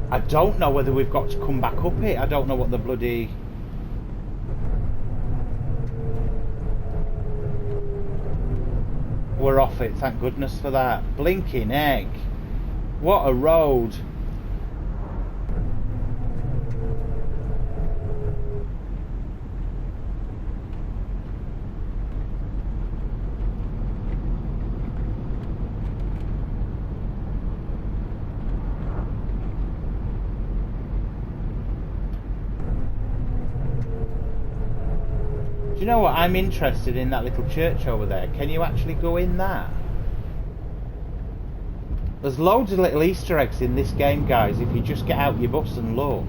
I don't know whether we've got to come back up it. I don't know what the bloody... We're off it, thank goodness for that. Blinking egg. What a road. Do you know what? I'm interested in that little church over there. Can you actually go in that? There's loads of little Easter eggs in this game, guys, if you just get out your bus and look.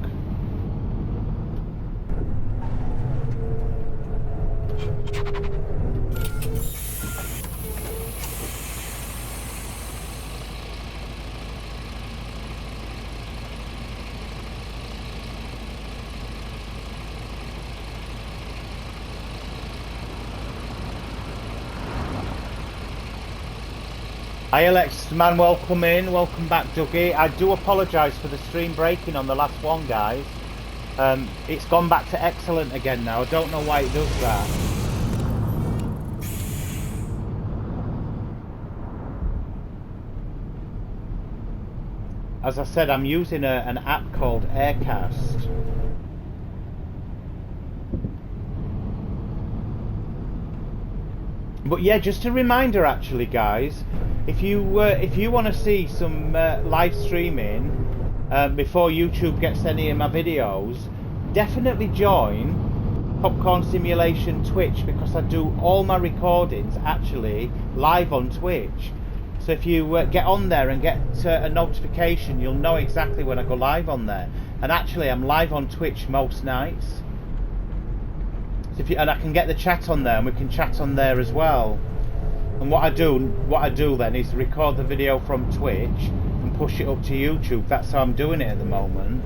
Hi Alex, man, welcome in, welcome back Dougie. I do apologise for the stream breaking on the last one, guys. It's gone back to excellent again now. I don't know why it does that. As I said, I'm using an app called Aircast. But yeah, just a reminder actually, guys. if you want to see some live streaming before YouTube gets any of my videos, definitely join Popcorn Simulation Twitch, because I do all my recordings actually live on Twitch. So if you get on there and get a notification, you'll know exactly when I go live on there. And actually, I'm live on Twitch most nights. So and I can get the chat on there, and we can chat on there as well. And what I do then is record the video from Twitch and push it up to YouTube. That's how I'm doing it at the moment.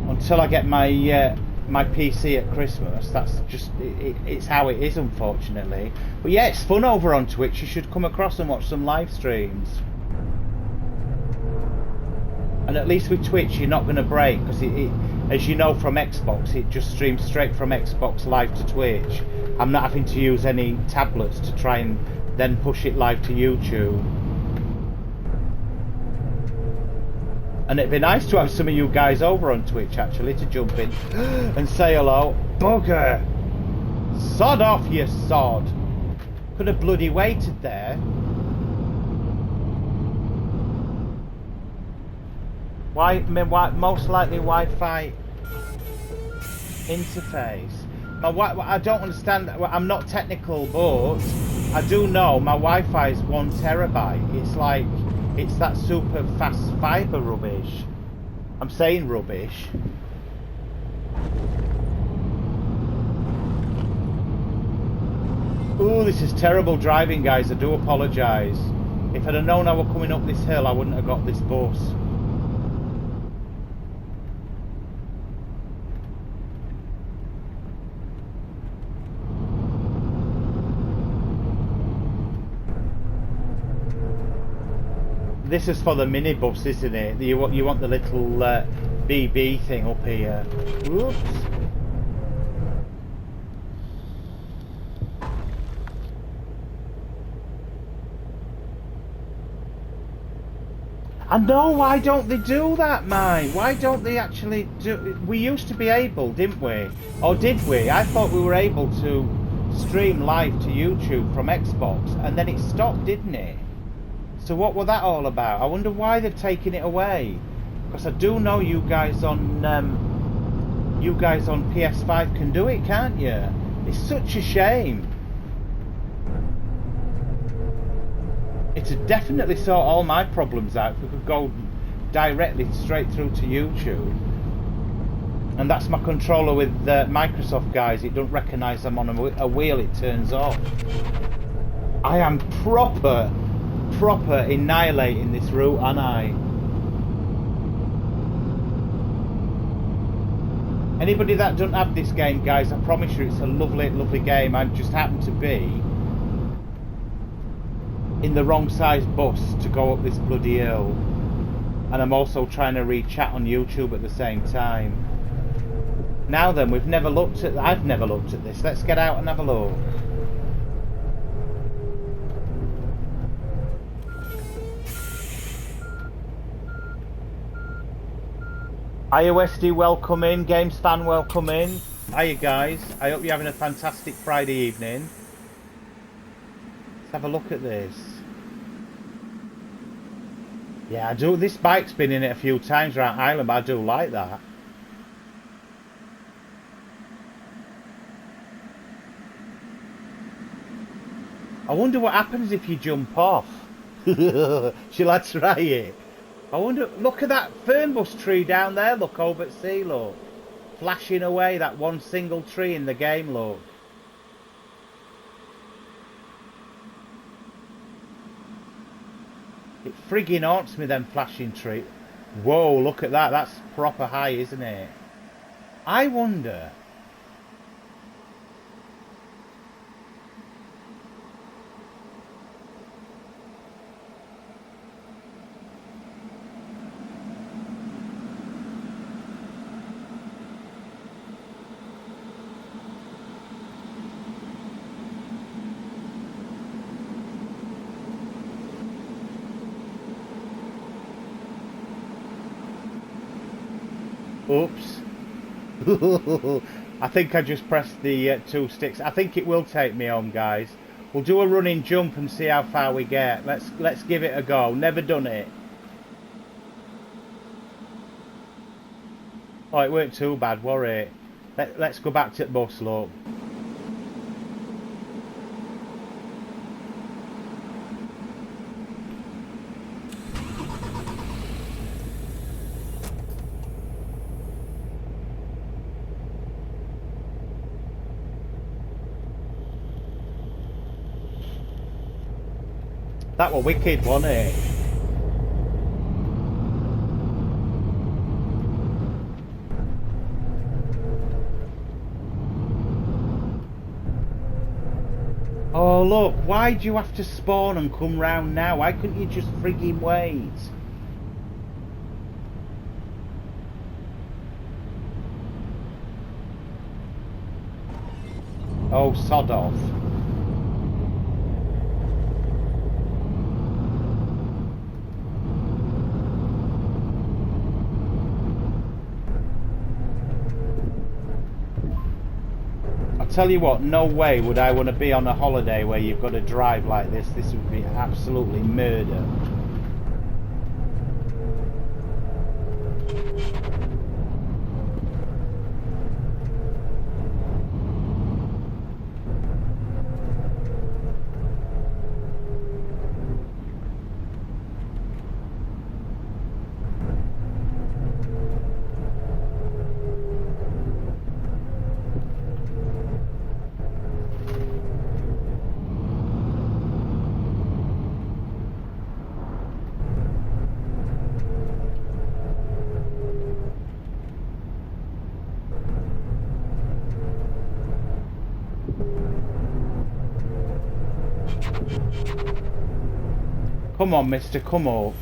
Until I get my my PC at Christmas. That's just it's how it is, unfortunately. But yeah, it's fun over on Twitch. You should come across and watch some live streams. And at least with Twitch you're not going to break, because as you know from Xbox, it just streams straight from Xbox live to Twitch. I'm not having to use any tablets to try and then push it live to YouTube. And it'd be nice to have some of you guys over on Twitch actually to jump in and say hello. Bugger! Sod off, you sod! Could have bloody waited there. Why? Most likely Wi-Fi interface. I don't understand. I'm not technical, but I do know my Wi-Fi is 1 terabyte. It's like, it's that super fast fibre rubbish. I'm saying rubbish. Ooh, this is terrible driving, guys. I do apologise. If I'd have known I were coming up this hill, I wouldn't have got this bus. This is for the minibus, isn't it? You want the little BB thing up here. Whoops. I know, why don't they do that, mate? Why don't they actually do... We used to be able, didn't we? Or did we? I thought we were able to stream live to YouTube from Xbox, and then it stopped, didn't it? So what was that all about? I wonder why they've taken it away. Because I do know you guys on PS5 can do it, can't you? It's such a shame. It'd definitely sort all my problems out if we could go directly straight through to YouTube. And that's my controller with Microsoft, guys. It don't recognise I'm on a wheel, it turns off. I am proper annihilating this route, aren't I? Anybody that doesn't have this game, guys, I promise you it's a lovely game. I just happen to be in the wrong size bus to go up this bloody hill, and I'm also trying to read chat on YouTube at the same time. Now then, I've never looked at this. Let's get out and have a look. IOSD, welcome in. Games fan, welcome in. Hiya guys, I hope you're having a fantastic Friday evening. Let's have a look at this. Yeah, I do. This bike's been in it a few times around Ireland, but I do like that. I wonder what happens if you jump off. Shall I try it? I wonder, look at that fernbus tree down there, look, over at sea, look. Flashing away, that one single tree in the game, look. It frigging haunts me, them flashing tree. Whoa, look at that, that's proper high, isn't it? I wonder... Oops. I think I just pressed the 2 sticks. I think it will take me home, guys. We'll do a running jump and see how far we get. Let's give it a go. Never done it. Oh, it weren't too bad, were it? Let's go back to the bus, look. That was wicked, wasn't it? Oh look, why do you have to spawn and come round now? Why couldn't you just frigging wait? Oh, sod off. Tell you what, no way would I want to be on a holiday where you've got to drive like this. This would be absolutely murder. Come on, mister, come up.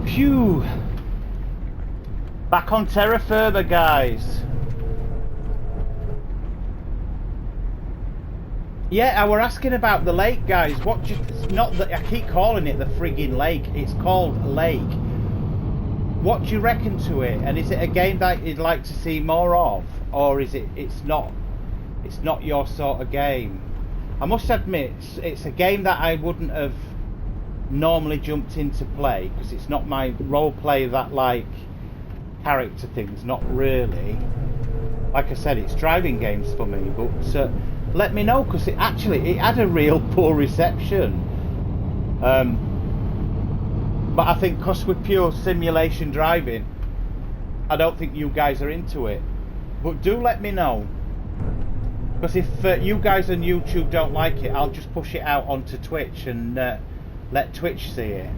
Phew! Back on terra firma, guys. Yeah, I were asking about the lake, guys. What? Not that I keep calling it the frigging lake. It's called Lake. What do you reckon to it? And is it a game that you'd like to see more of, or is it? It's not your sort of game. I must admit, it's a game that I wouldn't have normally jumped in to play because it's not my role play that like character things. Not really. Like I said, it's driving games for me, but. Let me know, because it had a real poor reception. But I think because we're pure simulation driving, I don't think you guys are into it. But do let me know, because if you guys on YouTube don't like it, I'll just push it out onto Twitch and let Twitch see it.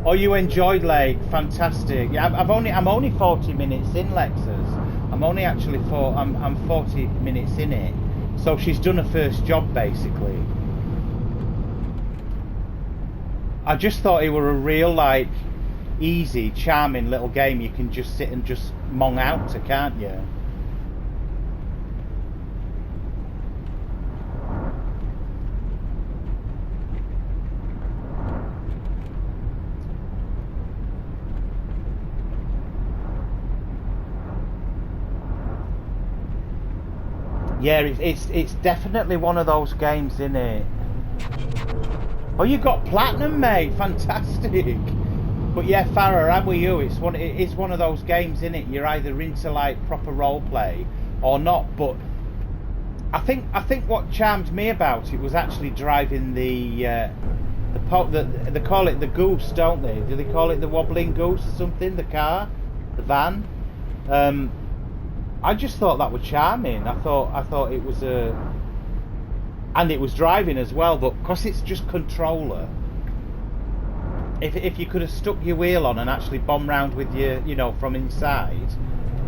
Oh, you enjoyed Lake? Fantastic. Yeah, I'm only 40 minutes in, Lexus. I'm 40 minutes in it. So she's done her first job basically. I just thought it were a real like easy, charming little game you can just sit and just mong out to, can't you? Yeah, it's definitely one of those games, isn't it? Oh, you got platinum, mate! Fantastic. But yeah, Farah, I'm with you. It is one of those games, isn't it? You're either into like proper role play or not. But I think what charmed me about it was actually driving they call it the goose, don't they? Do they call it the wobbling goose or something? The car, the van. I just thought that was charming. I thought it was and it was driving as well, but because it's just controller, if you could have stuck your wheel on and actually bomb round with you know, from inside,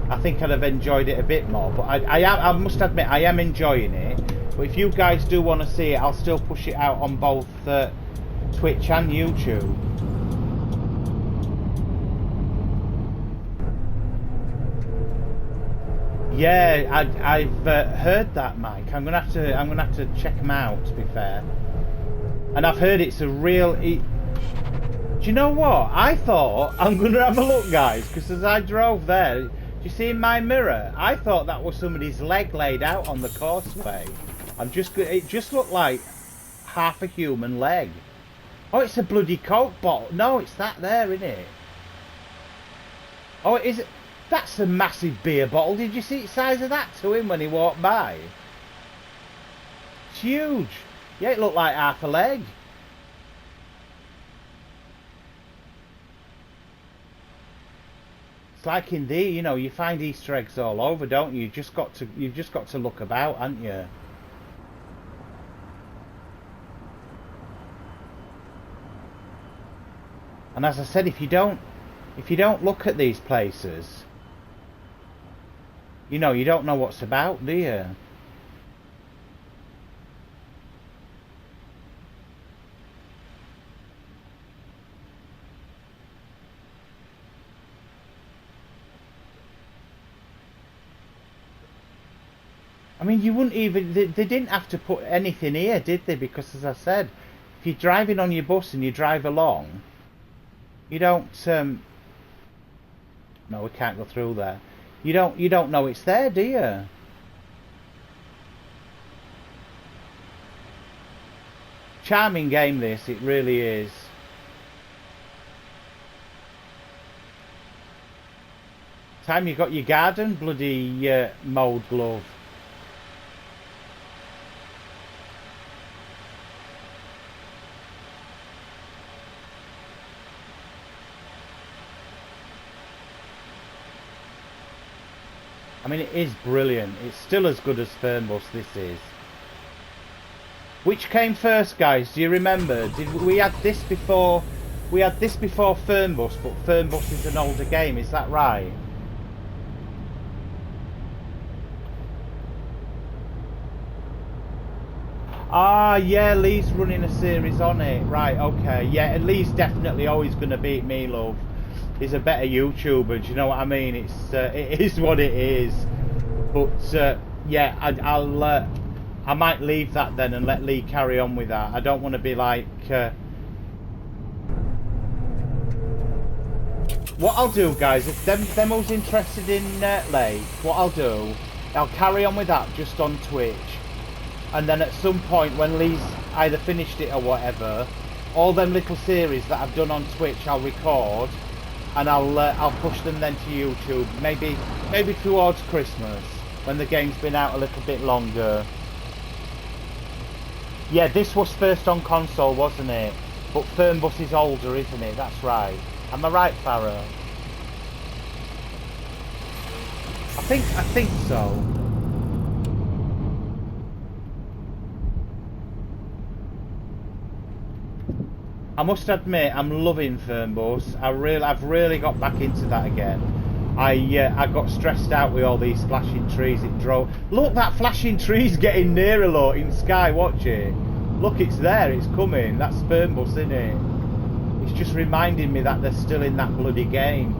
I think I'd have enjoyed it a bit more. But I must admit, I am enjoying it. But if you guys do want to see it, I'll still push it out on both Twitch and YouTube. Yeah, I've heard that, Mike. I'm gonna have to check them out. To be fair, and I've heard it's a real. Do you know what? I thought I'm gonna have a look, guys, because as I drove there, do you see in my mirror? I thought that was somebody's leg laid out on the causeway. It just looked like half a human leg. Oh, it's a bloody Coke bottle. No, it's that there, isn't it? Oh, is it? That's a massive beer bottle. Did you see the size of that to him when he walked by? It's huge. Yeah, it looked like half a leg. It's like in you know, you find Easter eggs all over, don't you? You've just got to look about, haven't you? And as I said, if you don't look at these places, you know, you don't know what's about, do you? I mean, you wouldn't even, they didn't have to put anything here, did they? Because as I said, if you're driving on your bus and you drive along, you don't, no, we can't go through there. You don't know it's there, do you? Charming game, this, it really is. Time you got your garden, bloody mowed glove. I mean, it is brilliant. It's still as good as Fernbus, this is. Which came first, guys? Do you remember? We had this before Fernbus, but Fernbus is an older game, is that right? Ah, yeah, Lee's running a series on it. Right, okay. Yeah, and Lee's definitely always going to beat me, love. He's a better YouTuber, do you know what I mean? It is what it is. But yeah, I might leave that then and let Lee carry on with that. I don't want to be like what I'll do, guys, if them who's interested in Lee, what I'll carry on with that just on Twitch, and then at some point when Lee's either finished it or whatever, all them little series that I've done on Twitch I'll record. And I'll push them then to YouTube, maybe towards Christmas, when the game's been out a little bit longer. Yeah, this was first on console, wasn't it? But Fernbus is older, isn't it? That's right. Am I right, Farah? I think so. I must admit, I'm loving Fernbus. I've really got back into that again. I got stressed out with all these flashing trees. It drove. Look, that flashing tree's getting nearer, look, in the sky. Watch it. Look, it's there. It's coming. That's Fernbus, isn't it? It's just reminding me that they're still in that bloody game.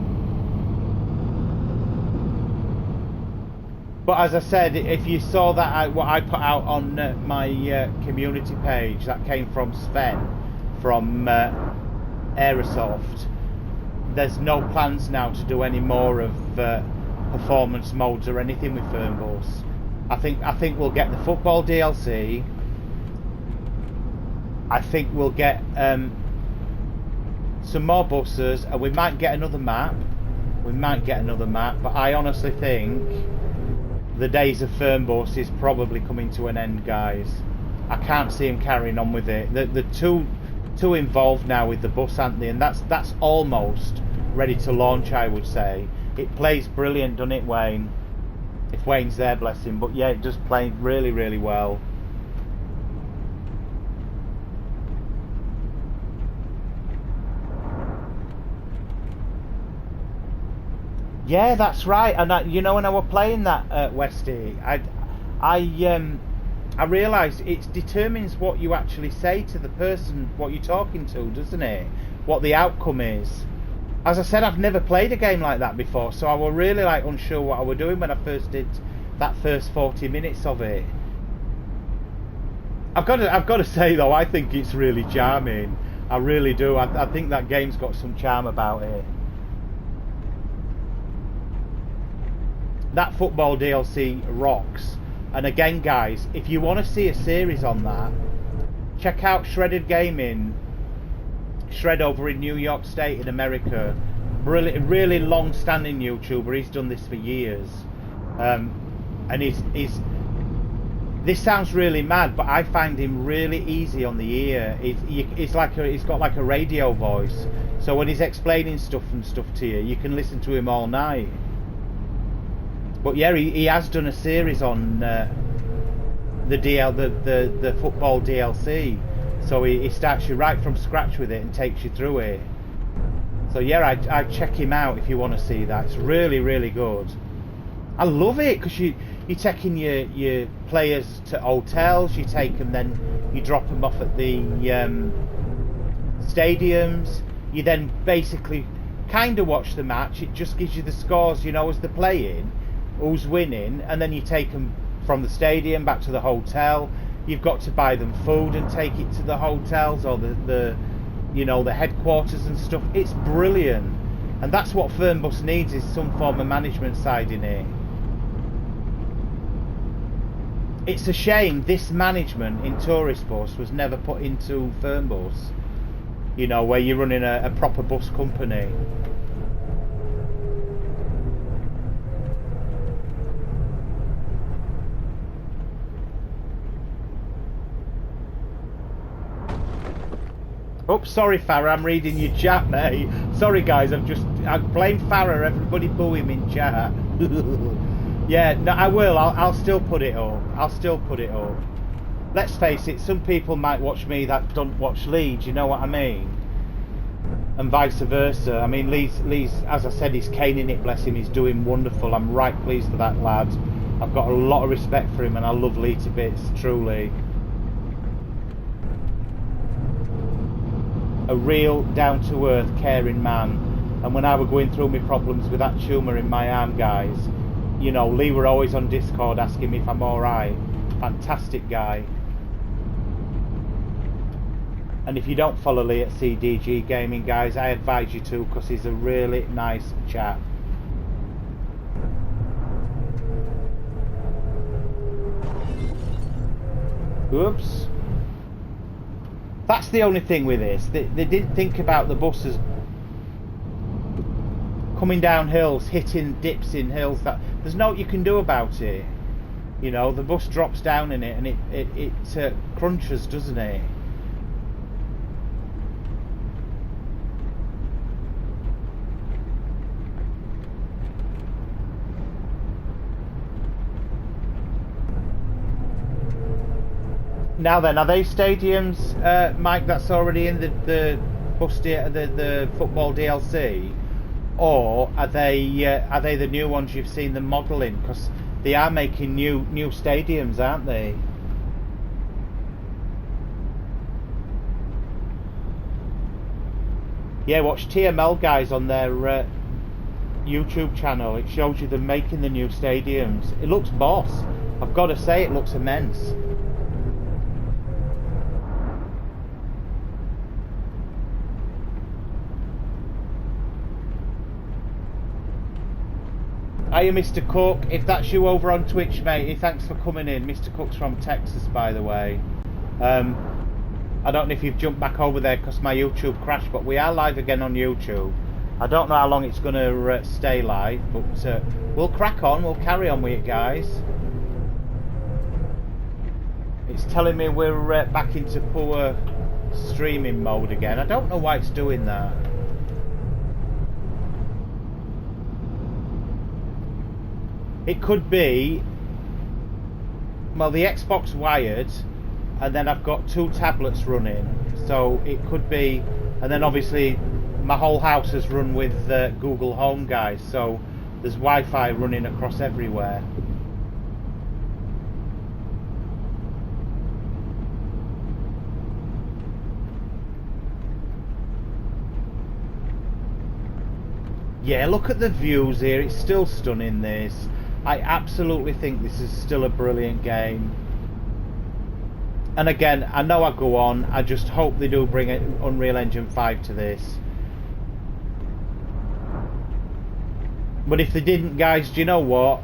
But as I said, if you saw that, what I put out on my community page, that came from Sven from Aerosoft. There's no plans now to do any more of performance modes or anything with Fernbus. I think we'll get the football DLC. I think we'll get some more buses, and we might get another map. But I honestly think the days of Fernbus is probably coming to an end, guys. I can't see him carrying on with it. The too involved now with the bus, aren't they? And that's almost ready to launch, I would say. It plays brilliant, doesn't it, Wayne? If Wayne's there, bless him. But yeah, it does play really, really well. Yeah, that's right. And you know, when I was playing that Westy, I realised it determines what you actually say to the person, what you're talking to, doesn't it? What the outcome is. As I said, I've never played a game like that before, so I was really like unsure what I was doing when I first did that first 40 minutes of it. I've got to say though, I think it's really charming. I really do. I think that game's got some charm about it. That football DLC rocks. And again, guys, if you want to see a series on that, check out Shredded Gaming. Shred over in New York State in America. Really long-standing YouTuber. He's done this for years. And he's this sounds really mad, but I find him really easy on the ear. He's got like a radio voice. So when he's explaining stuff to you, you can listen to him all night. But yeah, he has done a series on the football DLC. So he starts you right from scratch with it and takes you through it. So yeah, I'd check him out if you want to see that. It's really, really good. I love it because you're taking your players to hotels, you take them, then you drop them off at the stadiums. You then basically kind of watch the match. It just gives you the scores, you know, as they're playing, who's winning, and then you take them from the stadium back to the hotel. You've got to buy them food and take it to the hotels or the headquarters and stuff. It's brilliant, and that's what Fernbus needs, is some form of management side in it. It's a shame this management in Tourist Bus was never put into Fernbus, you know, where you're running a proper bus company. Oops, sorry Farah, I'm reading your chat, mate. Sorry guys, I blame Farah, everybody boo him in chat. Yeah, no, I will, I'll still put it up. I'll still put it up. Let's face it, some people might watch me that don't watch Leeds, you know what I mean? And vice versa. I mean, Leeds, as I said, he's caning it, bless him, he's doing wonderful. I'm right pleased for that lad. I've got a lot of respect for him and I love Lee to bits, truly. A real down-to-earth, caring man. And when I was going through my problems with that tumour in my arm, guys, you know, Lee were always on Discord asking me if I'm alright. Fantastic guy. And if you don't follow Lee at CDG Gaming, guys, I advise you to, because he's a really nice chap. Oops. That's the only thing with this. They didn't think about the buses coming down hills, hitting dips in hills. That there's no you can do about it. You know, the bus drops down in it and it crunches, doesn't it? Now then, are they stadiums, Mike, that's already in the football DLC, or are they the new ones you've seen them modelling? Because they are making new stadiums, aren't they? Yeah, watch TML guys on their YouTube channel. It shows you them making the new stadiums. It looks boss. I've got to say, it looks immense. Hiya Mr. Cook, if that's you over on Twitch, matey, thanks for coming in. Mr. Cook's from Texas, by the way. I don't know if you've jumped back over there because my YouTube crashed, but we are live again on YouTube. I don't know how long it's going to stay live, but we'll crack on, we'll carry on with it, guys. It's telling me we're back into poor streaming mode again. I don't know why it's doing that. It could be, well, the Xbox wired, and then I've got 2 tablets running, so it could be, and then obviously my whole house is run with Google Home, guys, so there's Wi-Fi running across everywhere. Yeah, look at the views here. It's still stunning, this. I absolutely think this is still a brilliant game. And again, I know I go on. I just hope they do bring Unreal Engine 5 to this. But if they didn't, guys, do you know what?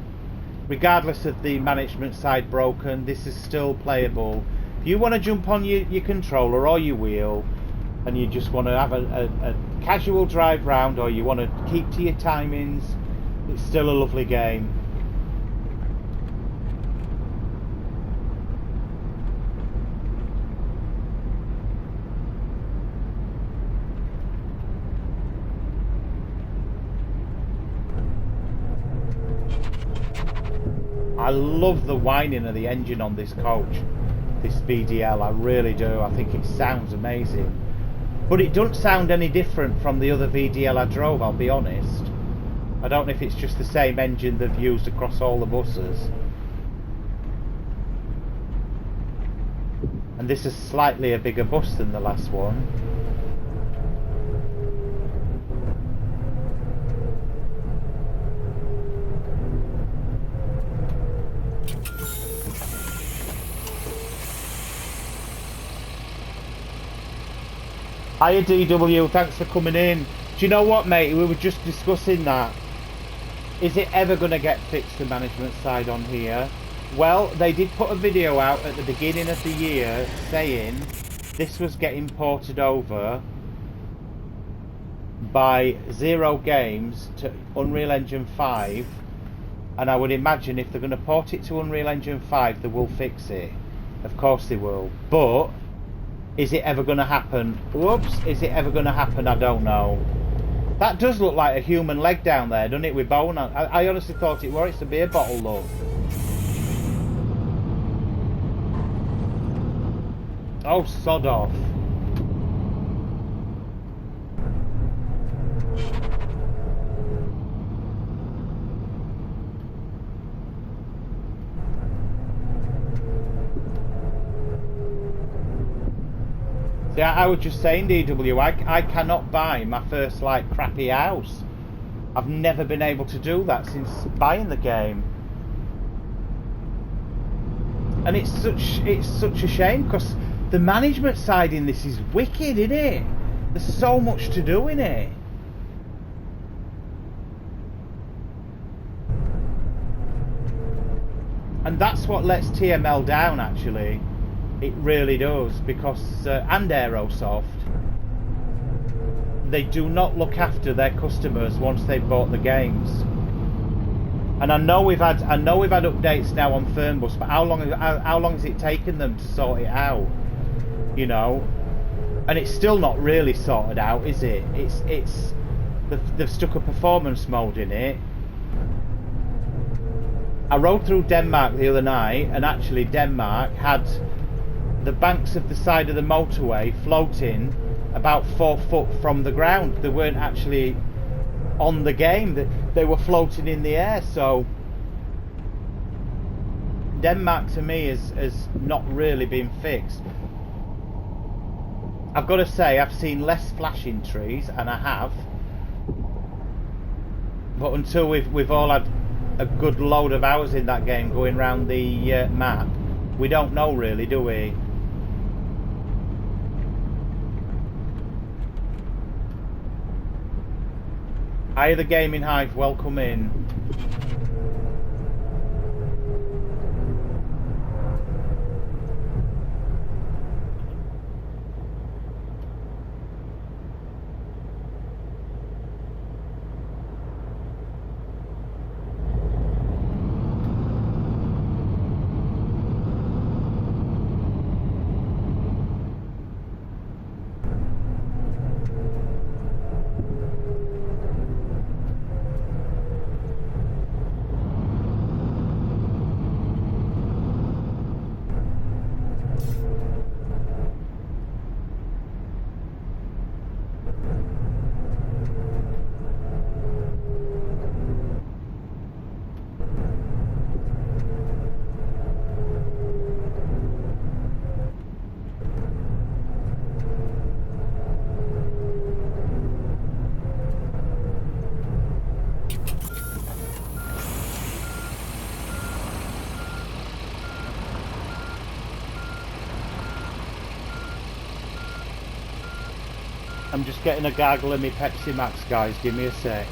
Regardless of the management side broken, this is still playable. If you want to jump on your controller or your wheel and you just want to have a casual drive round, or you want to keep to your timings, it's still a lovely game. I love the whining of the engine on this coach, this VDL, I really do. I think it sounds amazing. But it doesn't sound any different from the other VDL I drove, I'll be honest. I don't know if it's just the same engine they've used across all the buses. And this is slightly a bigger bus than the last one. Hiya DW, thanks for coming in. Do you know what, mate? We were just discussing that. Is it ever going to get fixed, the management side on here? Well, they did put a video out at the beginning of the year saying this was getting ported over by Zero Games to Unreal Engine 5. And I would imagine if they're going to port it to Unreal Engine 5, they will fix it. Of course they will. But is it ever going to happen? Whoops, is it ever going to happen? I don't know. That does look like a human leg down there, doesn't it, with bone on? I honestly thought it were. It's a beer bottle, look. Oh, sod off. See, I was just saying, DW, I cannot buy my first, like, crappy house. I've never been able to do that since buying the game. And it's such a shame, because the management side in this is wicked, isn't it? There's so much to do in it. And that's what lets TML down, actually. It really does, because and Aerosoft, they do not look after their customers once they've bought the games. And I know we've had updates now on Fernbus, but how long has it taken them to sort it out? You know, and it's still not really sorted out, is it? They've stuck a performance mode in it. I rode through Denmark the other night, and actually Denmark had the banks of the side of the motorway floating about 4 foot from the ground. They weren't actually on the game, they were floating in the air. So Denmark to me has not really been fixed. I've got to say, I've seen less flashing trees, and I have, but until we've all had a good load of hours in that game going around the map, we don't know really, do we? Hiya the Gaming Hive, welcome in. I'm just getting a gargle of my Pepsi Max, guys. Give me a sec.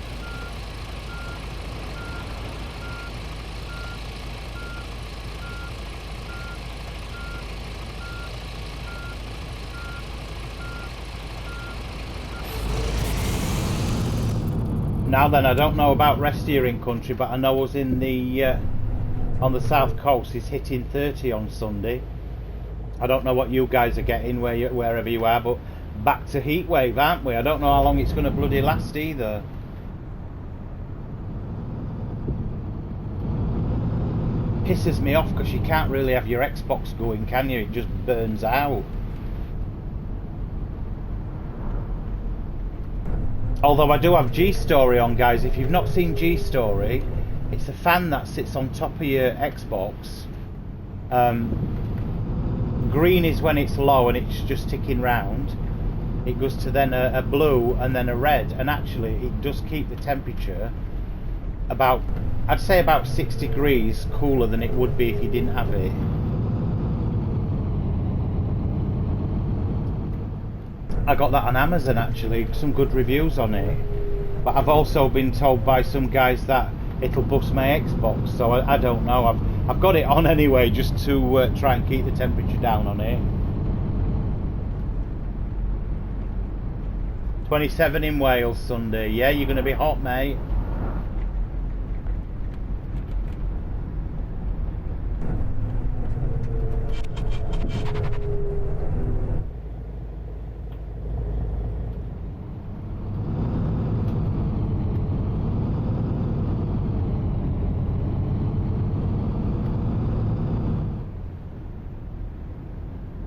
Now then, I don't know about rest here in country, but I know us in the on the south coast is hitting 30 on Sunday. I don't know what you guys are getting wherever you are, but back to heat wave, aren't we? I don't know how long it's going to bloody last either. Pisses me off because you can't really have your Xbox going, can you? It just burns out. Although I do have G-Story on, guys. If you've not seen G-Story, it's a fan that sits on top of your Xbox. Green is when it's low and it's just ticking round. It goes to then a blue and then a red, and actually it does keep the temperature about, I'd say about 6 degrees cooler than it would be if you didn't have it. I got that on Amazon actually, some good reviews on it, but I've also been told by some guys that it'll bust my Xbox, so I don't know. I've got it on anyway just to try and keep the temperature down on it. 27 in Wales Sunday. Yeah, you're going to be hot, mate.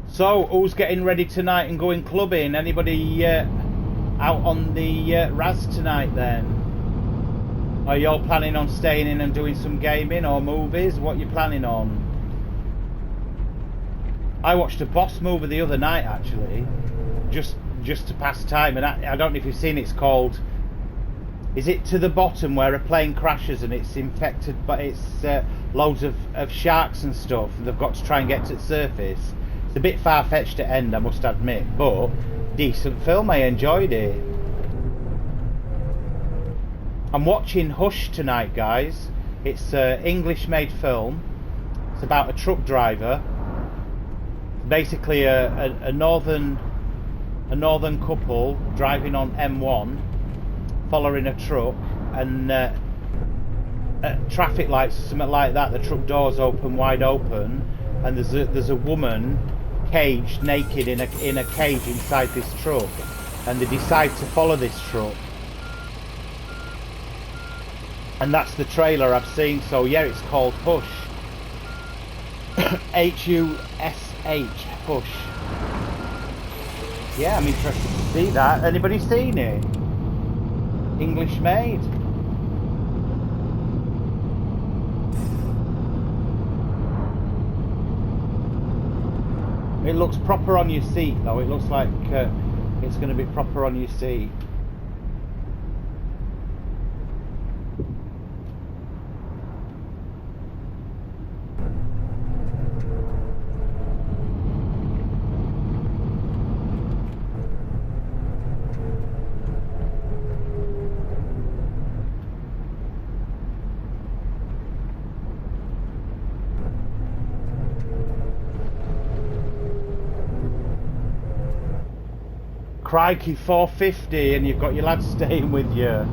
So, who's getting ready tonight and going clubbing? Anybody out on the Raz tonight then? Are you all planning on staying in and doing some gaming or movies? What are you planning on? I watched a Boss movie the other night actually, just to pass time, and I don't know if you've seen it. It's called, is it To the Bottom, where a plane crashes and it's infected, but it's loads of sharks and stuff, and they've got to try and get to the surface. It's a bit far-fetched to end, I must admit, but decent film. I enjoyed it. I'm watching Hush tonight, guys. It's an English-made film. It's about a truck driver. Basically, a northern couple driving on M1, following a truck, and at traffic lights or something like that, the truck doors open wide open, and there's a woman caged naked in a cage inside this truck, and they decide to follow this truck, and that's the trailer I've seen. So yeah, it's called Hush. Hush. Hush. Yeah, I'm interested to see that. Anybody seen it? English made. It looks proper on your seat though. It looks like it's going to be proper on your seat. Crikey, 450, and you've got your lads staying with you.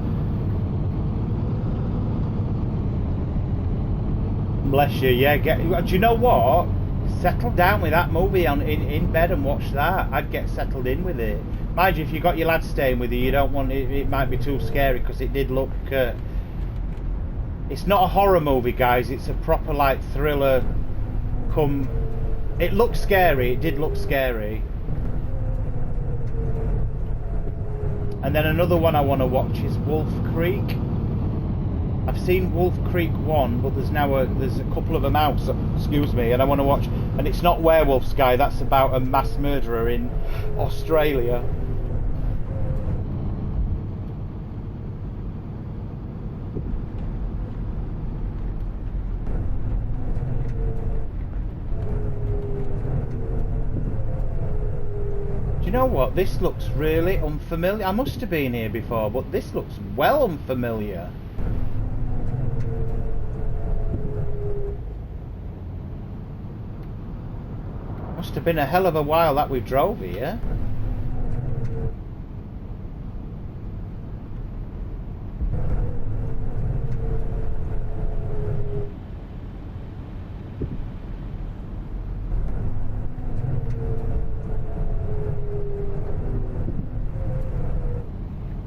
Bless you. Yeah, do you know what? Settle down with that movie in bed and watch that. I'd get settled in with it. Mind you, if you've got your lads staying with you, you don't want it. It might be too scary because it did look. It's not a horror movie, guys. It's a proper like thriller. It looked scary. It did look scary. And then another one I want to watch is Wolf Creek. I've seen Wolf Creek 1, but there's a couple of them out, so, excuse me, and I want to watch, and it's not Werewolves, guy, that's about a mass murderer in Australia. you know what? This looks really unfamiliar. I must have been here before, but this looks well unfamiliar. Must have been a hell of a while that we drove here.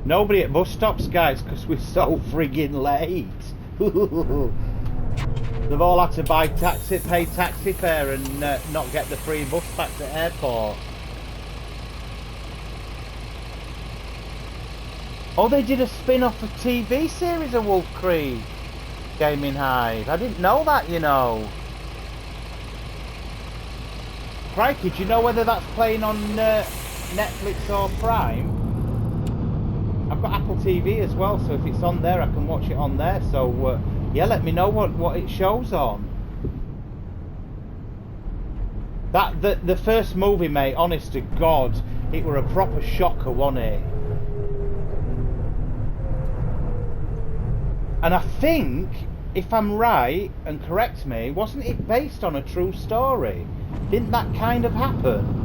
Nobody at bus stops, guys, because we're so friggin' late. They've all had to pay taxi fare and not get the free bus back to airport. Oh, they did a spin-off of TV series of Wolf Creek Gaming Hive. I didn't know that, you know. Crikey, do you know whether that's playing on Netflix or Prime? I've got Apple TV as well, so if it's on there, I can watch it on there. So, yeah, let me know what it shows on. The first movie, mate, honest to God, it were a proper shocker, wasn't it? And I think, if I'm right, and correct me, wasn't it based on a true story? Didn't that kind of happen?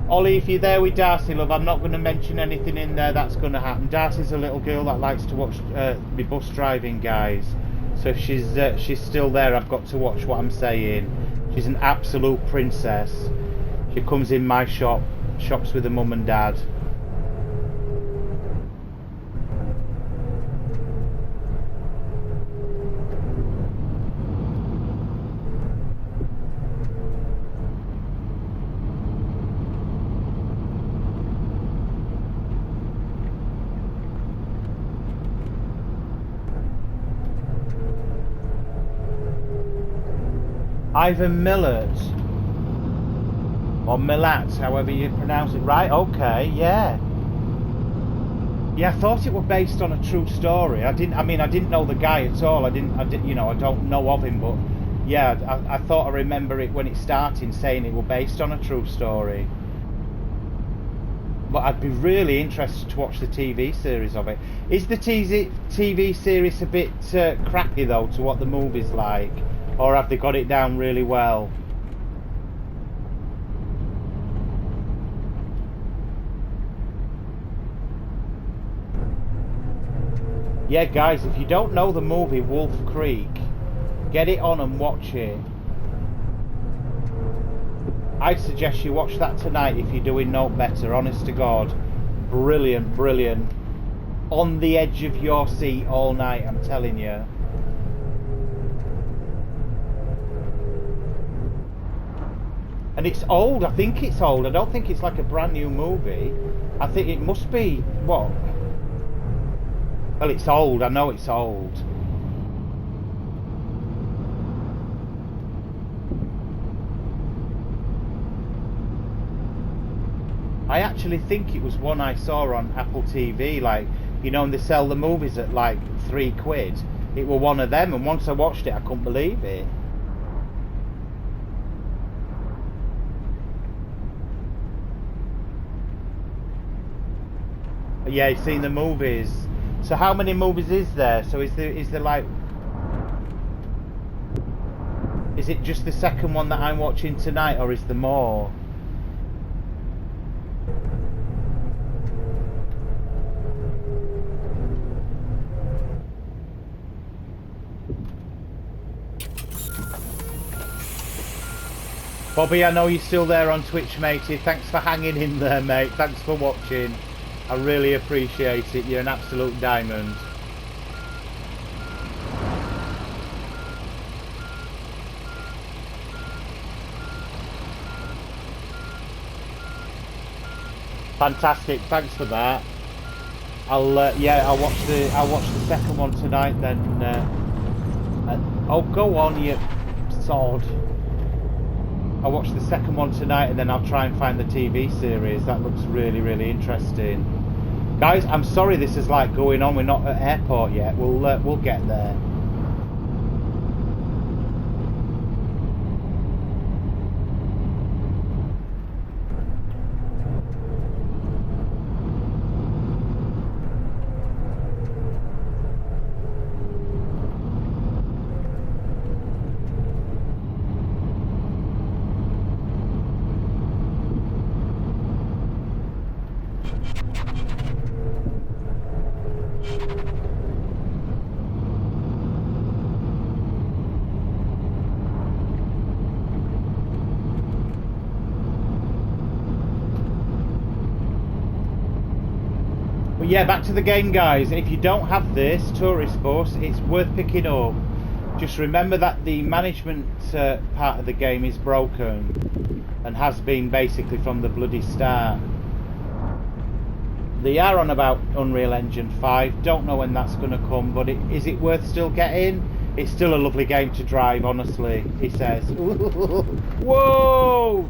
Ollie, if you're there with Darcy, love, I'm not going to mention anything in there that's going to happen. Darcy's a little girl that likes to watch the bus driving, guys. So if she's still there, I've got to watch what I'm saying. She's an absolute princess. She comes in my shop, shops with her mum and dad. Ivan Millett, or Millat, however you pronounce it. Right, okay, yeah. Yeah, I thought it was based on a true story. I didn't know the guy at all. I didn't, you know, I don't know of him, but yeah, I thought I remember it when it started saying it was based on a true story. But I'd be really interested to watch the TV series of it. Is the TV series a bit crappy though to what the movie's like? Or have they got it down really well? Yeah, guys, if you don't know the movie Wolf Creek, get it on and watch it. I'd suggest you watch that tonight if you're doing no better, honest to God. Brilliant, brilliant. On the edge of your seat all night, I'm telling you. And it's old, I think it's old. I don't think it's like a brand new movie. I think it must be, what? Well, it's old, I know it's old. I actually think it was one I saw on Apple TV, like, you know, and they sell the movies at like £3. It were one of them, and once I watched it, I couldn't believe it. Yeah, you've seen the movies. So how many movies is there? So is there like... Is it just the second one that I'm watching tonight, or is there more? Bobby, I know you're still there on Twitch, matey. Thanks for hanging in there, mate. Thanks for watching. I really appreciate it. You're an absolute diamond. Fantastic. Thanks for that. I'll watch the second one tonight then. Oh, go on, you sod. I'll watch the second one tonight and then I'll try and find the TV series. That looks really, really interesting. Guys, I'm sorry this is like going on. We're not at airport yet. We'll get there. But yeah, back to the game, guys. If you don't have this tourist bus, it's worth picking up. Just remember that the management part of the game is broken and has been basically from the bloody start. They are on about Unreal Engine 5. Don't know when that's going to come, but is it worth still getting? It's still a lovely game to drive, honestly, he says. Whoa!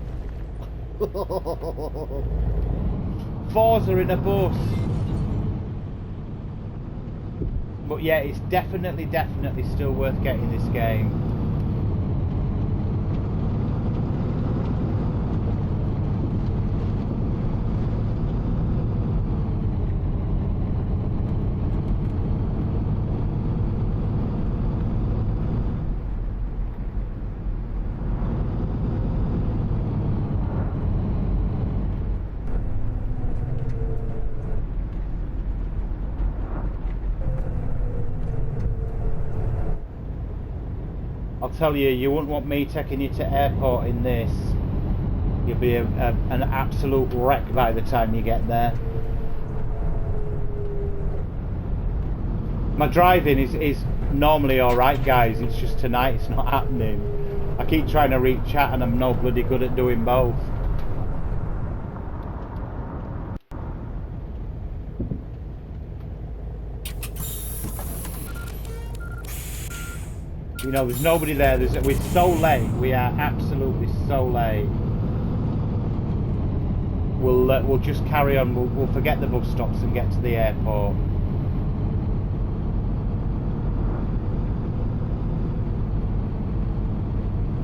Forza in a bus. But yeah, it's definitely still worth getting this game. I'll tell you, you wouldn't want me taking you to airport in this. You'll be an absolute wreck by the time you get there. My driving is normally alright, guys. It's just tonight it's not happening. I keep trying to reach chat and I'm no bloody good at doing both. You know, there's nobody there. We're so late. We are absolutely so late. We'll just carry on. We'll forget the bus stops and get to the airport.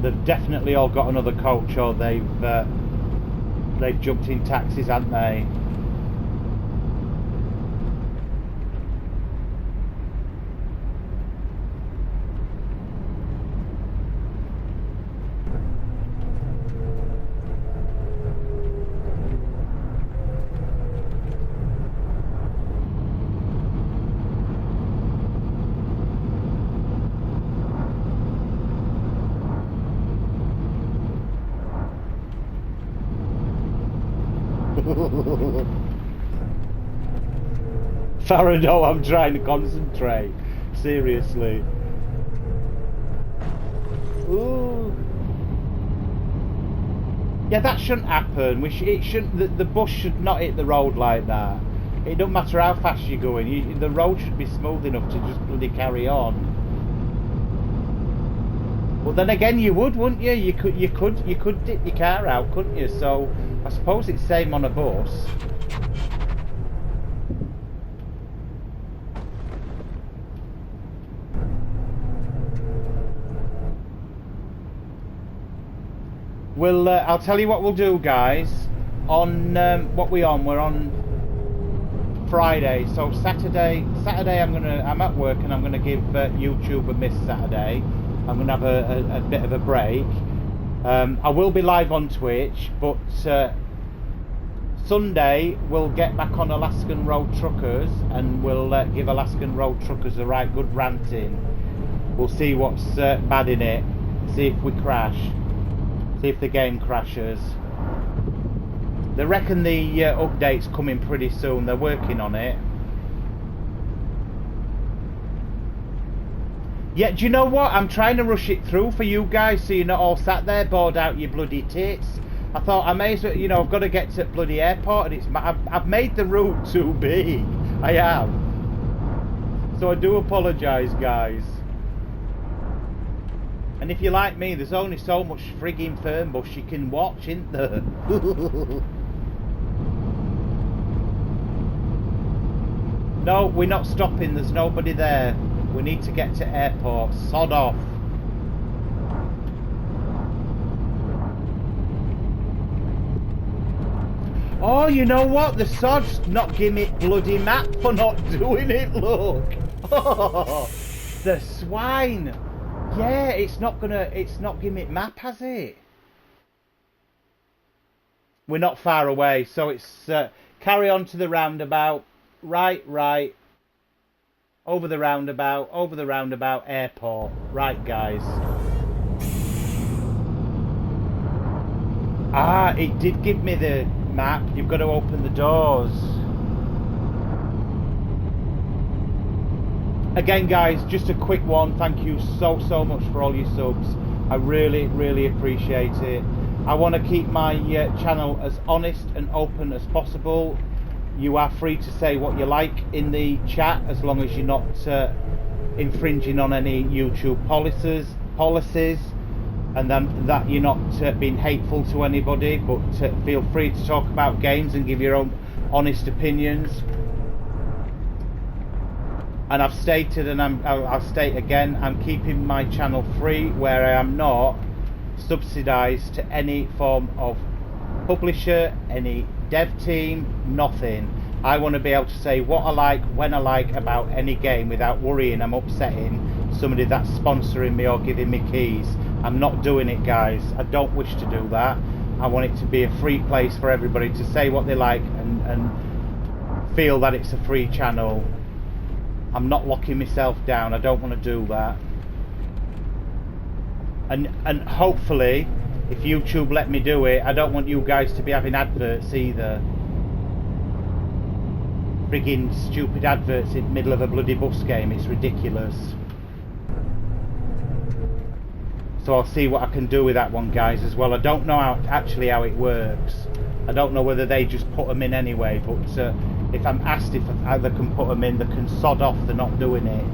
They've definitely all got another coach, or they've jumped in taxis, haven't they? Faraday, I'm trying to concentrate. Seriously. Ooh. Yeah, that shouldn't happen. It shouldn't. The bus should not hit the road like that. It don't matter how fast you're going. The road should be smooth enough to just bloody carry on. Well, then again, you would, wouldn't you? You could dip your car out, couldn't you? So I suppose it's same on a bus. Well, I'll tell you what we'll do, guys. On what we on? We're on Friday. So Saturday I'm at work and I'm gonna give YouTube a miss Saturday. I'm gonna have a bit of a break. I will be live on Twitch, but Sunday we'll get back on Alaskan Road Truckers and we'll give Alaskan Road Truckers a right good ranting. We'll see what's bad in it. See if we crash. See if the game crashes. They reckon the update's coming pretty soon. They're working on it. Yeah, do you know what? I'm trying to rush it through for you guys so you're not all sat there bored out your bloody tits. I thought I may as well, you know, I've got to get to the bloody airport and I've made the route too big. I have. So I do apologise, guys. And if you're like me, there's only so much frigging Fernbus you can watch, isn't there? No, we're not stopping. There's nobody there. We need to get to airport. Sod off. Oh, you know what? The sod's not giving me bloody map for not doing it, look. Oh, the swine. Yeah, it's not giving it map, has it? We're not far away, so it's carry on to the roundabout. Right. Over the roundabout, airport. Right, guys. Ah, it did give me the map. You've got to open the doors. Again, guys, just a quick one. Thank you so much for all your subs. I really appreciate it. I want to keep my channel as honest and open as possible. You are free to say what you like in the chat, as long as you're not infringing on any YouTube policies, and then that you're not being hateful to anybody, but feel free to talk about games and give your own honest opinions. And I've stated, and I'll state again, I'm keeping my channel free, where I am not subsidised to any form of publisher, any dev team, nothing. I want to be able to say what I like, when I like about any game, without worrying I'm upsetting somebody that's sponsoring me or giving me keys. I'm not doing it, guys. I don't wish to do that. I want it to be a free place for everybody to say what they like and feel that it's a free channel. I'm not locking myself down. I don't want to do that. And hopefully, if YouTube let me do it, I don't want you guys to be having adverts either. Friggin' stupid adverts in the middle of a bloody bus game. It's ridiculous. So I'll see what I can do with that one, guys, as well. I don't know actually how it works. I don't know whether they just put them in anyway, but if I'm asked if they can put them in, they can sod off, they're not doing it.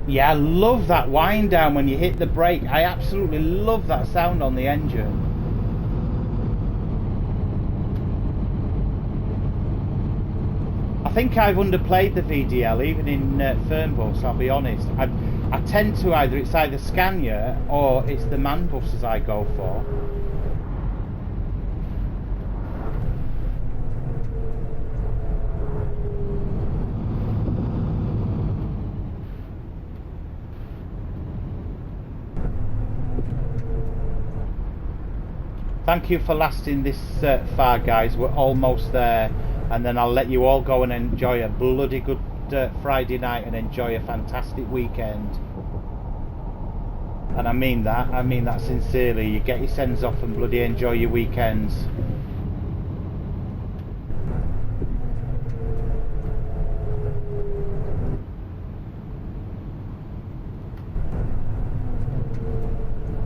Yeah, I love that wind down when you hit the brake. I absolutely love that sound on the engine. I think I've underplayed the VDL even in Fernbus, I'll be honest. I tend to it's either Scania or it's the man buses I go for. Thank you for lasting this far, guys. We're almost there, and then I'll let you all go and enjoy a bloody good Friday night and enjoy a fantastic weekend. And I mean that sincerely. You get your sends off and bloody enjoy your weekends.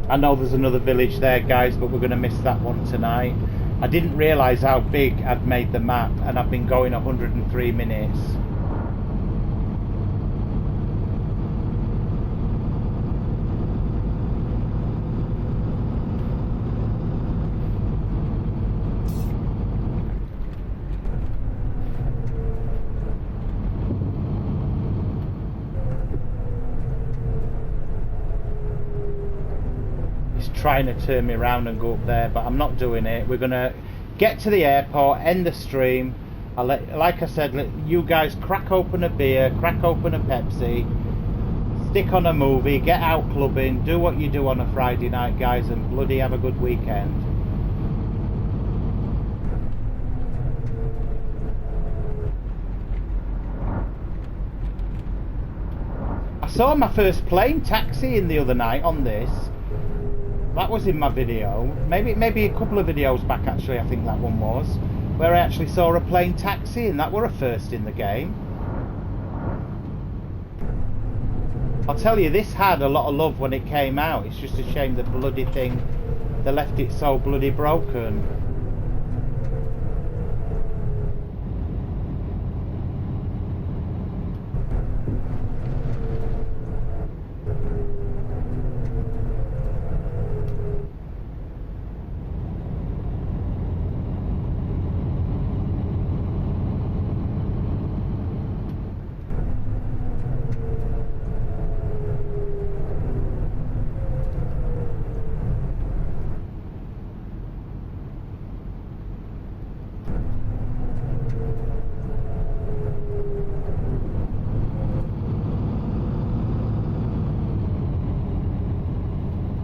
I know there's another village there, guys, but we're going to miss that one tonight. I didn't realise how big I'd made the map, and I've been going 103 minutes. Trying to turn me around and go up there, but I'm not doing it. We're gonna get to the airport, end the stream. Like I said, let you guys crack open a beer, crack open a Pepsi, stick on a movie, get out clubbing, do what you do on a Friday night, guys, and bloody have a good weekend. I saw my first plane taxiing the other night on this. That was in my video, maybe a couple of videos back actually, I think that one was, where I actually saw a plane taxi, and that were a first in the game. I'll tell you, this had a lot of love when it came out. It's just a shame the bloody thing, they left it so bloody broken.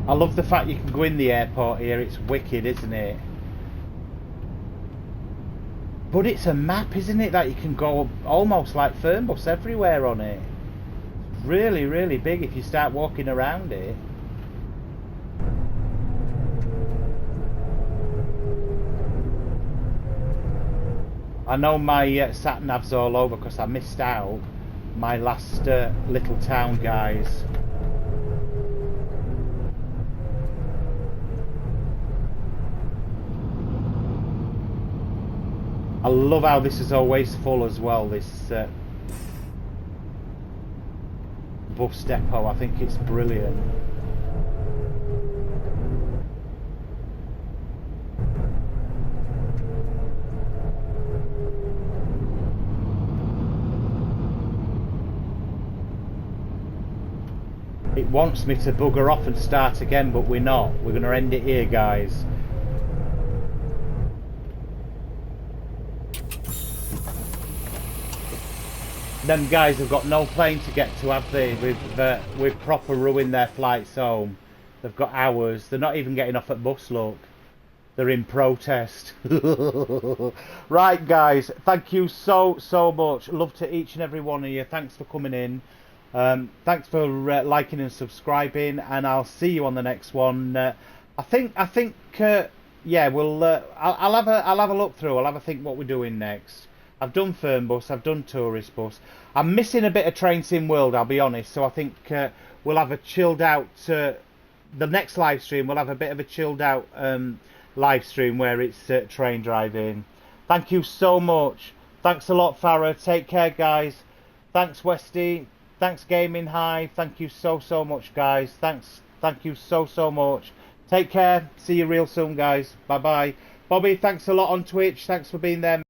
I love the fact you can go in the airport here. It's wicked, isn't it? But it's a map, isn't it, that you can go almost like Fernbus everywhere on it. Really, really big if you start walking around it. I know my sat-nav's all over because I missed out my last little town, guys. I love how this is always full as well, this bus depot. I think it's brilliant. It wants me to bugger off and start again, but we're not. We're going to end it here, guys. Them guys have got no plane to get to, have they? We've proper ruined their flights home. They've got hours. They're not even getting off at bus, look. They're in protest. Right, guys. Thank you so much. Love to each and every one of you. Thanks for coming in. Thanks for liking and subscribing, and I'll see you on the next one. I think yeah, we'll I'll have a look through. I'll have a think what we're doing next. I've done Fernbus, I've done Tourist Bus. I'm missing a bit of Train Sim World, I'll be honest. So I think we'll have a chilled out. The next live stream, we'll have a bit of a chilled out live stream where it's train driving. Thank you so much. Thanks a lot, Farah. Take care, guys. Thanks, Westy. Thanks, Gaming Hive. Thank you so much, guys. Thank you so much. Take care. See you real soon, guys. Bye bye. Bobby, thanks a lot on Twitch. Thanks for being there.